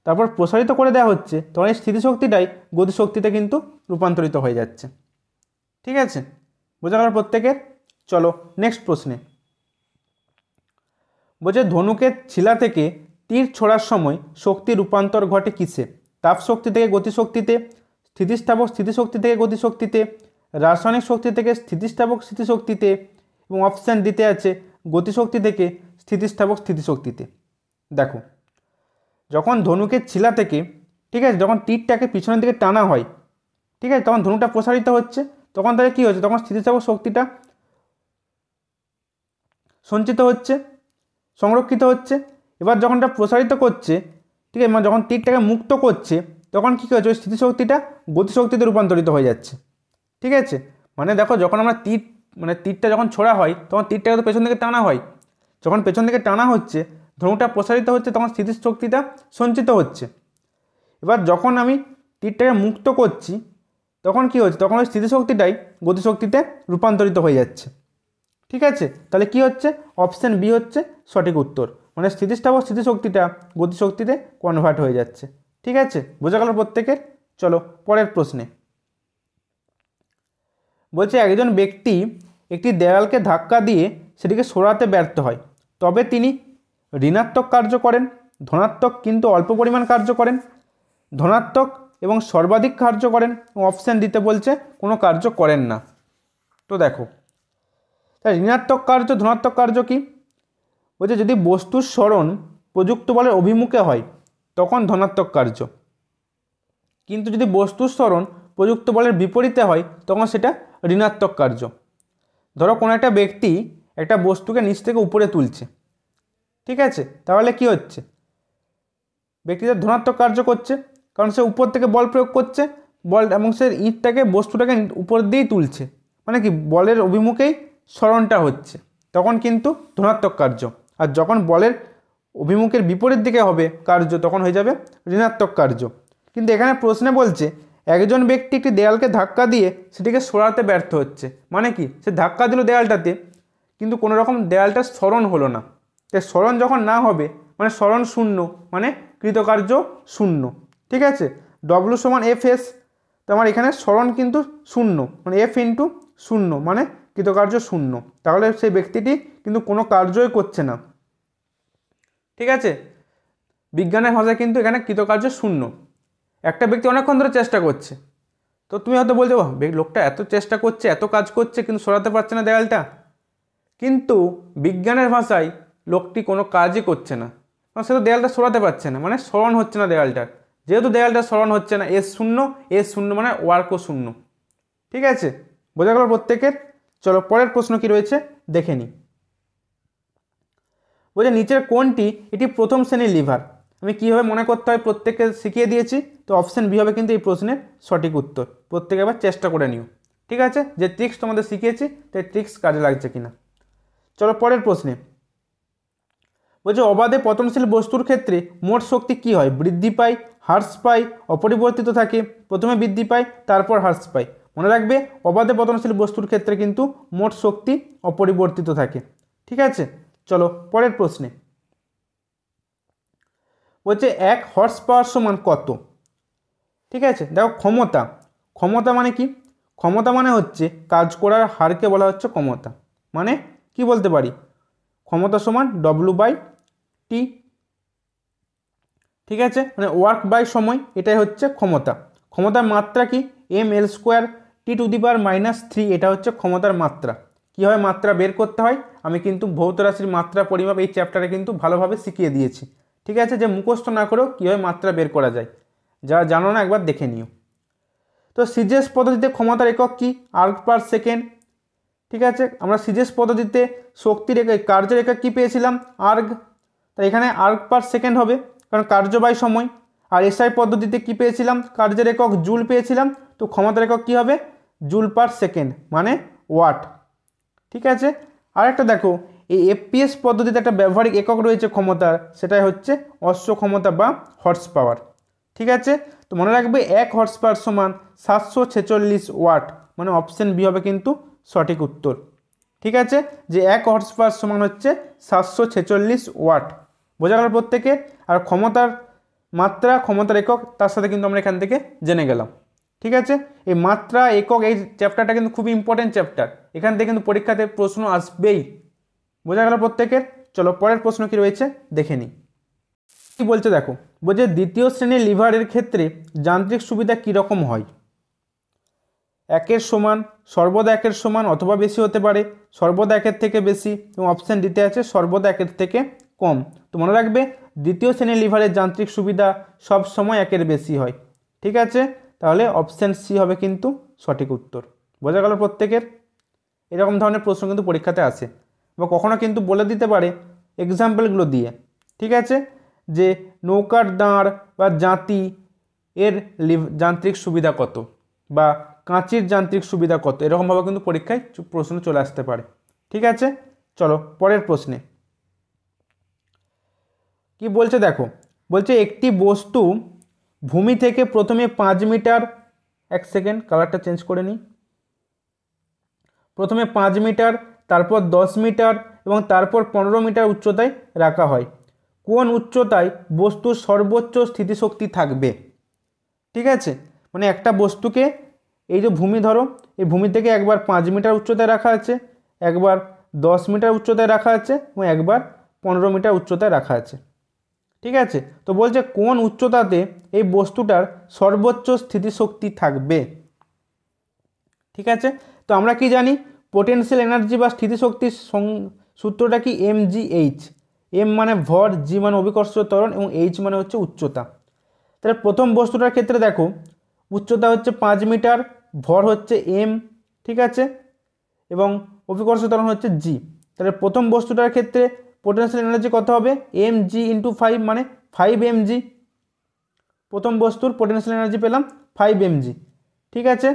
তারপর প্রসারিত করে দেওয়া হচ্ছে তখন এই স্থিতিশক্তিটাই গতিশক্তিতে কিন্তু রূপান্তরিত হয়ে যাচ্ছে। ঠিক আছে, বোঝা গেল প্রত্যেকের? চলো নেক্সট প্রশ্নে। বলছে ধনুকের ছিলা থেকে তীর ছোড়ার সময় শক্তি রূপান্তর ঘটে কিসে? তাপশক্তি থেকে গতিশক্তিতে, স্থিতিস্থাপক স্থিতিশক্তি থেকে গতিশক্তিতে, রাসায়নিক শক্তি থেকে স্থিতিস্থাপক স্থিতিশক্তিতে এবং অপশান দিতে আছে গতিশক্তি থেকে স্থিতিস্থাপক স্থিতিশক্তিতে। দেখো যখন ধনুকের ছিলা থেকে, ঠিক আছে, যখন তীরটাকে পিছনের দিকে টানা হয়, ঠিক আছে, তখন ধনুকটা প্রসারিত হচ্ছে, তখন তাহলে কী হচ্ছে, তখন স্থিতিস্থাপক শক্তিটা সঞ্চিত হচ্ছে, সংরক্ষিত হচ্ছে। এবার যখন এটা প্রসারিত করছে, ঠিক আছে, মানে যখন তীরটাকে মুক্ত করছে তখন কী হচ্ছে, ওই স্থিতিশক্তিটা গতিশক্তিতে রূপান্তরিত হয়ে যাচ্ছে। ঠিক আছে, মানে দেখো যখন আমরা তীরটা যখন ছোড়া হয় তখন তীরটাকে তো পেছন দিকে টানা হয়, যখন পেছন দিকে টানা হচ্ছে ধনুকটা প্রসারিত হচ্ছে তখন স্থিতিশক্তিটা সঞ্চিত হচ্ছে। এবার যখন আমি তীরটাকে মুক্ত করছি তখন কী হচ্ছে, তখন ওই স্থিতিশক্তিটাই গতিশক্তিতে রূপান্তরিত হয়ে যাচ্ছে। ঠিক আছে, তাহলে কি হচ্ছে, অপশান বি হচ্ছে সঠিক উত্তর, মানে স্থিতিস্থাপক স্থিতিশক্তিটা গতিশক্তিতে কনভার্ট হয়ে যাচ্ছে। ঠিক আছে, বোঝা গেল প্রত্যেকের? চলো পরের প্রশ্নে। বলছে একজন ব্যক্তি একটি দেয়ালকে ধাক্কা দিয়ে সেটিকে সরাতে ব্যর্থ হয়, তবে তিনি ঋণাত্মক কার্য করেন, ধনাত্মক কিন্তু অল্প পরিমাণ কার্য করেন, ধনাত্মক এবং সর্বাধিক কার্য করেন, অপশান দিতে বলছে কোনো কার্য করেন না। তো দেখো তাই ঋণাত্মক কার্য ধনাত্মক কার্য কি বলছে, যদি বস্তুর সরণ প্রযুক্ত বলের অভিমুখে হয় তখন ধনাত্মক কার্য, কিন্তু যদি বস্তুর সরণ প্রযুক্ত বলের বিপরীতে হয় তখন সেটা ঋণাত্মক কার্য। ধরো কোনো একটা ব্যক্তি একটা বস্তুকে নিচ থেকে উপরে তুলছে, ঠিক আছে, তাহলে কি হচ্ছে, ব্যক্তিটা ধনাত্মক কার্য করছে, কারণ সে উপর থেকে বল প্রয়োগ করছে, বল এবং সে বস্তুটাকে উপর দিয়েই তুলছে, মানে কি বলের অভিমুখেই সরণটা হচ্ছে, তখন কিন্তু ধনাত্মক কার্য। আর যখন বলের অভিমুখের বিপরীত দিকে হবে কার্য তখন হয়ে যাবে ঋণাত্মক কার্য। কিন্তু এখানে প্রশ্নে বলছে একজন ব্যক্তি একটি দেয়ালকে ধাক্কা দিয়ে সেটিকে সরাতে ব্যর্থ হচ্ছে, মানে কি সে ধাক্কা দিল দেয়ালটাতে কিন্তু কোনো রকম দেয়ালটা স্মরণ হলো না। তাই স্মরণ যখন না হবে মানে স্মরণ শূন্য, মানে কৃতকার্য শূন্য। ঠিক আছে, ডব্লু সমান এফ এস, তো আমার এখানে স্মরণ কিন্তু শূন্য, মানে এফ ইন্টু শূন্য মানে কৃতকার্য শূন্য, তাহলে সেই ব্যক্তিটি কিন্তু কোনো কার্যই করছে না। ঠিক আছে, বিজ্ঞানের ভাষায় কিন্তু এখানে কৃতকার্য শূন্য। একটা ব্যক্তি অনেকক্ষণ ধরে চেষ্টা করছে, তো তুমি হয়তো বলছো লোকটা এত চেষ্টা করছে, এত কাজ করছে, কিন্তু সরাতে পারছে না দেয়ালটা। কিন্তু বিজ্ঞানের ভাষায় লোকটি কোনো কাজই করছে না, কারণ সে তো দেয়ালটা সরাতে পারছে না, মানে স্মরণ হচ্ছে না দেয়ালটার। যেহেতু দেয়ালটা স্মরণ হচ্ছে না, এস শূন্য মানে ওয়ার্কও শূন্য। ঠিক আছে, বোঝা গেল প্রত্যেকের? চলো পরের প্রশ্ন কি রয়েছে দেখে নিই। বলছে নিচের কোনটি এটি প্রথম শ্রেণীর লিভার? আমি কীভাবে মনে করতে হয় প্রত্যেককে শিখিয়ে দিয়েছি, তো অপশান বি হবে কিন্তু এই প্রশ্নের সঠিক উত্তর। প্রত্যেকে আবার চেষ্টা করে নিও। ঠিক আছে, যে ট্রিক্স তোমাদের শিখিয়েছি সেই ট্রিক্স কাজে লাগছে কিনা। চলো পরের প্রশ্নে। বলছে অবাধে পতনশীল বস্তুর ক্ষেত্রে মোট শক্তি কি হয়? বৃদ্ধি পায়, হ্রাস পায়, অপরিবর্তিত থাকে। প্রথমে বৃদ্ধি পায়, তারপর হ্রাস পায়। মনে রাখবে অবাধে পতনশীল বস্তুর ক্ষেত্রে কিন্তু মোট শক্তি অপরিবর্তিত থাকে। ঠিক আছে, চলো পরের প্রশ্নে। বলছে 1 হর্স পাওয়ার সমান কত? ঠিক আছে, দেখো ক্ষমতা মানে কি? ক্ষমতা মানে হচ্ছে কাজ করার হারকে বলা হচ্ছে ক্ষমতা। মানে কি বলতে পারি? ক্ষমতা সমান W/T। ঠিক আছে, মানে ওয়ার্ক বাই সময়, এটাই হচ্ছে ক্ষমতা। ক্ষমতার মাত্রা কি? mL² T⁻³ এটা হচ্ছে ক্ষমতার মাত্রা। কীভাবে মাত্রা বের করতে হয় আমি কিন্তু ভৌত রাশির মাত্রা পরিমাপ এই চ্যাপ্টারে কিন্তু ভালোভাবে শিখিয়ে দিয়েছি। ঠিক আছে, যে মুখস্থ না করেও কীভাবে মাত্রা বের করা যায়, যা জানো না একবার দেখে নিও। তো সিজিএস পদ্ধতিতে ক্ষমতার একক কি? Erg per second. ঠিক আছে, আমরা সিজিএস পদ্ধতিতে শক্তির একক, কার্যের একক কী পেয়েছিলাম? আর্গ। তাই এখানে আর্গ পার সেকেন্ড হবে, কারণ কার্য বাই সময়। আর এসআই পদ্ধতিতে কী পেয়েছিলাম? কার্যের একক জুল পেয়েছিলাম, তো ক্ষমতার একক কী হবে? জুল পার সেকেন্ড মানে ওয়াট। ঠিক আছে, আর একটা দেখো, এই এফপিএস পদ্ধতিতে একটা ব্যবহারিক একক রয়েছে ক্ষমতার, সেটাই হচ্ছে অশ্ব ক্ষমতা বা হর্স পাওয়ার। ঠিক আছে, তো মনে রাখবে 1 হর্স পাওয়ার সমান 746 ওয়াট, মানে অপশন বি হবে কিন্তু সঠিক উত্তর। ঠিক আছে, যে 1 হর্স পাওয়ার সমান হচ্ছে 746 ওয়াট। বোঝা গেল প্রত্যেকে? আর ক্ষমতার মাত্রা, ক্ষমতার একক, তার সাথে কিন্তু আমরা এখান থেকে জেনে গেলাম। ঠিক আছে, এই মাত্রা একক এই চ্যাপ্টারটা কিন্তু খুবই ইম্পর্টেন্ট চ্যাপ্টার, এখান থেকে কিন্তু পরীক্ষাতে প্রশ্ন আসবেই। বোঝা গেল প্রত্যেকের? চলো পরের প্রশ্ন কি রয়েছে দেখে নিই। কি বলছে দেখো, বলছে দ্বিতীয় শ্রেণীর লিভারের ক্ষেত্রে যান্ত্রিক সুবিধা কীরকম হয়? 1 সমান, সর্বদা 1 সমান অথবা বেশি হতে পারে, সর্বদা 1 থেকে বেশি, এবং অপশান দিতে আছে সর্বদা 1 থেকে কম। তো মনে রাখবে দ্বিতীয় শ্রেণীর লিভারের যান্ত্রিক সুবিধা সব সময় 1 বেশি হয়। ঠিক আছে, তাহলে অপশান সি হবে কিন্তু সঠিক উত্তর। বোঝা গেল প্রত্যেকের? এরকম ধরনের প্রশ্ন কিন্তু পরীক্ষাতে আসে, বা কখনো কিন্তু বলে দিতে পারে এক্সাম্পলগুলো দিয়ে। ঠিক আছে, যে নৌকার দাঁড় বা জাঁতি এর যান্ত্রিক সুবিধা কত, বা কাঁচির যান্ত্রিক সুবিধা কত, এরকমভাবে কিন্তু পরীক্ষায় প্রশ্ন চলে আসতে পারে। ঠিক আছে, চলো পরের প্রশ্নে। কি বলছে দেখো, বলছে একটি বস্তু ভূমি থেকে প্রথমে 5 মিটার, 1 সেকেন্ড কালারটা চেঞ্জ করে নিই, প্রথমে 5 মিটার, তারপর 10 মিটার এবং তারপর 15 মিটার উচ্চতায় রাখা হয়। কোন উচ্চতায় বস্তুর সর্বোচ্চ স্থিতিশক্তি থাকবে? ঠিক আছে, মানে একটা বস্তুকে এই যে ভূমি ধরো, এই ভূমি থেকে একবার 5 মিটার উচ্চতায় রাখা আছে, একবার 10 মিটার উচ্চতায় রাখা আছে এবং একবার 15 মিটার উচ্চতায় রাখা আছে। ঠিক আছে, তো বলছে কোন উচ্চতাতে এই বস্তুটার সর্বোচ্চ স্থিতিশক্তি থাকবে? ঠিক আছে, তো আমরা কি জানি পোটেনশিয়াল এনার্জি বা স্থিতিশক্তির সূত্রটা কি? mgh। এম মানে ভর, জি মানে অভিকর্ষ ত্বরণ এবং এইচ মানে হচ্ছে উচ্চতা। তাহলে প্রথম বস্তুটার ক্ষেত্রে দেখো উচ্চতা হচ্ছে 5 মিটার, ভর হচ্ছে এম, ঠিক আছে, এবং অভিকর্ষ ত্বরণ হচ্ছে জি। তাহলে প্রথম বস্তুটার ক্ষেত্রে পোটেনশিয়াল এনার্জি কত হবে? mg × 5 মানে 5 mg। প্রথম বস্তুর পোটেনশিয়াল এনার্জি পেলাম 5 mg। ঠিক আছে,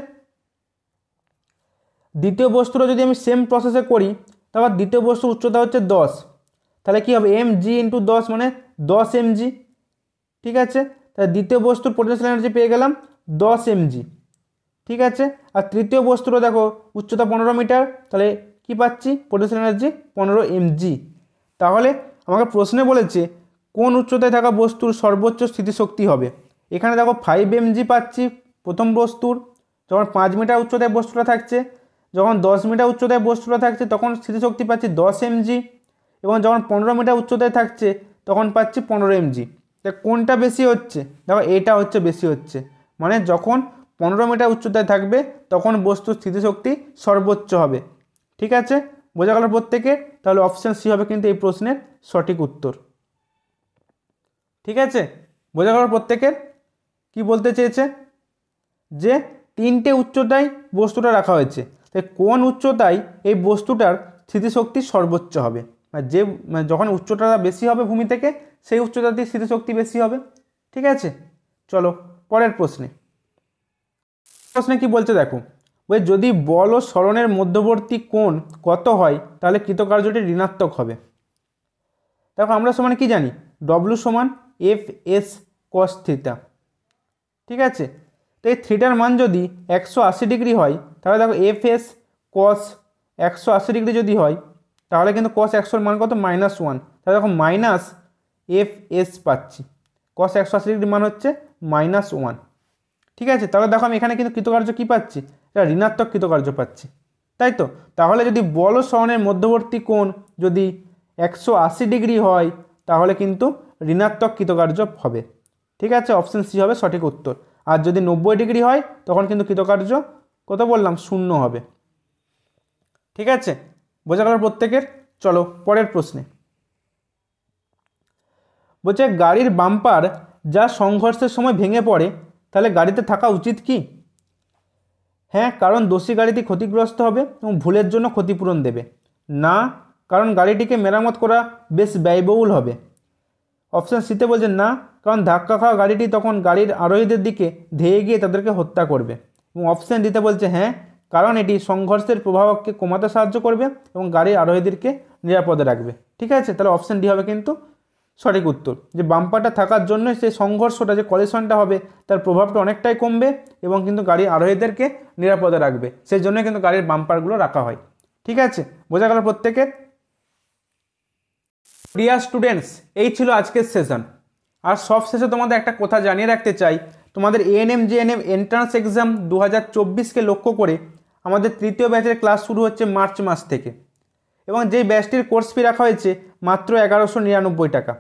দ্বিতীয় বস্তুটা যদি আমি সেম প্রসেসে করি, তারপর দ্বিতীয় বস্তুর উচ্চতা হচ্ছে 10, তাহলে কী হবে? mg × 10 মানে 10 mg। ঠিক আছে, তাহলে দ্বিতীয় বস্তুর পোটেনশিয়াল এনার্জি পেয়ে গেলাম 10 mg। ঠিক আছে, আর তৃতীয় বস্তুটা দেখো উচ্চতা 15 মিটার, তাহলে কি পাচ্ছি? Potential energy 15 mg। তাহলে আমাকে প্রশ্নে বলেছে কোন উচ্চতায় থাকা বস্তুর সর্বোচ্চ স্থিতিশক্তি হবে। এখানে দেখো 5 mg পাচ্ছি প্রথম বস্তুর, যখন 5 মিটার উচ্চতায় বস্তুটা থাকছে, যখন 10 মিটার উচ্চতায় বস্তুটা থাকছে তখন স্থিতিশক্তি পাচ্ছি 10 mg, এবং যখন 15 মিটার উচ্চতায় থাকছে তখন পাচ্ছি 15 mg। তা কোনটা বেশি হচ্ছে? দেখো এটা হচ্ছে বেশি হচ্ছে, মানে যখন 15 মিটার উচ্চতায় থাকবে তখন বস্তুর স্থিতিশক্তি সর্বোচ্চ হবে। ঠিক আছে, বোঝা গেল প্রত্যেকের? তাহলে অপশান সি হবে কিন্তু এই প্রশ্নের সঠিক উত্তর। ঠিক আছে, বোঝা গেল প্রত্যেকের? কি বলতে চেয়েছে যে 3টে উচ্চতায় বস্তুটা রাখা হয়েছে, তাই কোন উচ্চতায় এই বস্তুটার স্থিতিশক্তি সর্বোচ্চ হবে, যখন উচ্চতা বেশি হবে ভূমি থেকে সেই উচ্চতাতে স্থিতিশক্তি বেশি হবে। ঠিক আছে, চলো পরের প্রশ্নে কি বলছে দেখো, ওই যদি বল ও সরণের মধ্যবর্তী কোণ কত হয় তাহলে কৃতকার্যটি ঋণাত্মক হবে। দেখো আমরা সমান কি জানি, ডব্লু সমান এফ এস কস থিটা। ঠিক আছে, তো এই থিটার মান যদি 180 ডিগ্রি হয় তাহলে দেখো এফ এস কস 180 ডিগ্রি যদি হয় তাহলে কিন্তু কস 100 মান কত, -1, তাহলে দেখো মাইনাস এফ এস পাচ্ছি। কস 180 ডিগ্রি মান হচ্ছে -1। ঠিক আছে, তাহলে দেখো আমি এখানে কিন্তু কৃতকার্য কী পাচ্ছি, এটা ঋণাত্মক কৃতকার্য পাচ্ছি, তাই তো? তাহলে যদি বল ও সরণের মধ্যবর্তী কোণ যদি 180 ডিগ্রি হয় তাহলে কিন্তু ঋণাত্মক কৃতকার্য হবে। ঠিক আছে, অপশান সি হবে সঠিক উত্তর। আর যদি 90 ডিগ্রি হয় তখন কিন্তু কৃতকার্য কত বললাম, 0 হবে। ঠিক আছে, বোঝা গেল প্রত্যেকের? চলো পরের প্রশ্নে। বলছে গাড়ির বাম্পার যা সংঘর্ষের সময় ভেঙে পড়ে তাহলে গাড়িতে থাকা উচিত কি? হ্যাঁ, কারণ দোষী গাড়িটি ক্ষতিগ্রস্ত হবে এবং ভুলের জন্য ক্ষতিপূরণ দেবে। না, কারণ গাড়িটিকে মেরামত করা বেশ ব্যয়বহুল হবে। অপশান সিতে বলছে না, কারণ ধাক্কা খাওয়া গাড়িটি তখন গাড়ির আরোহীদের দিকে ধেয়ে গিয়ে তাদেরকে হত্যা করবে। এবং অপশান দিতে বলছে হ্যাঁ, কারণ এটি সংঘর্ষের প্রভাবকে কমাতে সাহায্য করবে এবং গাড়ির আরোহীদেরকে নিরাপদে রাখবে। ঠিক আছে, তাহলে অপশান ডি হবে কিন্তু সঠিক উত্তর, যে বাম্পারটা থাকার জন্যই সেই সংঘর্ষটা, যে কলিশনটা হবে তার প্রভাবটা অনেকটাই কমবে এবং কিন্তু গাড়ির আরোহীদেরকে নিরাপদে রাখবে, সেই জন্যই কিন্তু গাড়ির বাম্পারগুলো রাখা হয়। ঠিক আছে, বোঝা গেল প্রত্যেকের? ডিয়ার স্টুডেন্টস, এই ছিল আজকের সেশন। আর সব শেষে তোমাদের একটা কথা জানিয়ে রাখতে চাই, তোমাদের এএনএম জেএনএম এন্ট্রান্স এক্সাম 2024কে লক্ষ্য করে আমাদের তৃতীয় ব্যাচের ক্লাস শুরু হচ্ছে মার্চ মাস থেকে, এবং যেই ব্যাচটির কোর্স ফি রাখা হয়েছে মাত্র 1199 টাকা।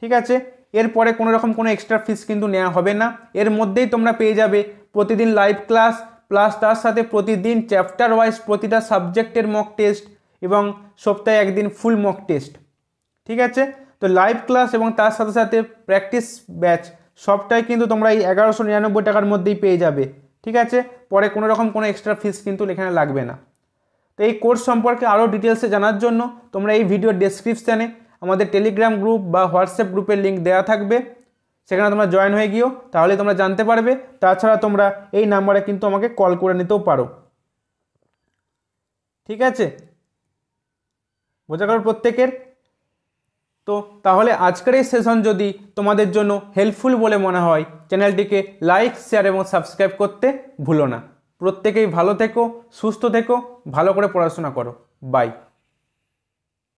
ঠিক আছে, এরপরে কোনো রকম কোনো এক্সট্রা ফিস কিন্তু নেওয়া হবে না। এর মধ্যেই তোমরা পেয়ে যাবে প্রতিদিন লাইভ ক্লাস, প্লাস তার সাথে প্রতিদিন চ্যাপ্টার ওয়াইজ প্রতিটা সাবজেক্টের মক টেস্ট এবং সপ্তাহে একদিন ফুল মক টেস্ট। ঠিক আছে, তো লাইভ ক্লাস এবং তার সাথে সাথে প্র্যাকটিস ব্যাচ সবটাই কিন্তু তোমরা এই 1199 টাকার মধ্যেই পেয়ে যাবে। ঠিক আছে, পরে কোনো রকম কোনো এক্সট্রা ফিস কিন্তু এখানে লাগবে না। তো এই কোর্স সম্পর্কে আরও ডিটেলসে জানার জন্য তোমরা এই ভিডিওর ডেসক্রিপশানে আমাদের টেলিগ্রাম গ্রুপ বা হোয়াটসঅ্যাপ গ্রুপের লিঙ্ক দেওয়া থাকবে, সেখানে তোমরা জয়েন হয়ে গিয়েও তাহলে তোমরা জানতে পারবে। তাছাড়া তোমরা এই নাম্বারে কিন্তু আমাকে কল করে নিতেও পারো। ঠিক আছে, বোঝা গেল প্রত্যেকের? তো তাহলে আজকের এই সেশন যদি তোমাদের জন্য হেল্পফুল বলে মনে হয়, চ্যানেলটিকে লাইক, শেয়ার এবং সাবস্ক্রাইব করতে ভুলো না। প্রত্যেকেই ভালো থেকো, সুস্থ থেকো, ভালো করে পড়াশোনা করো। বাই।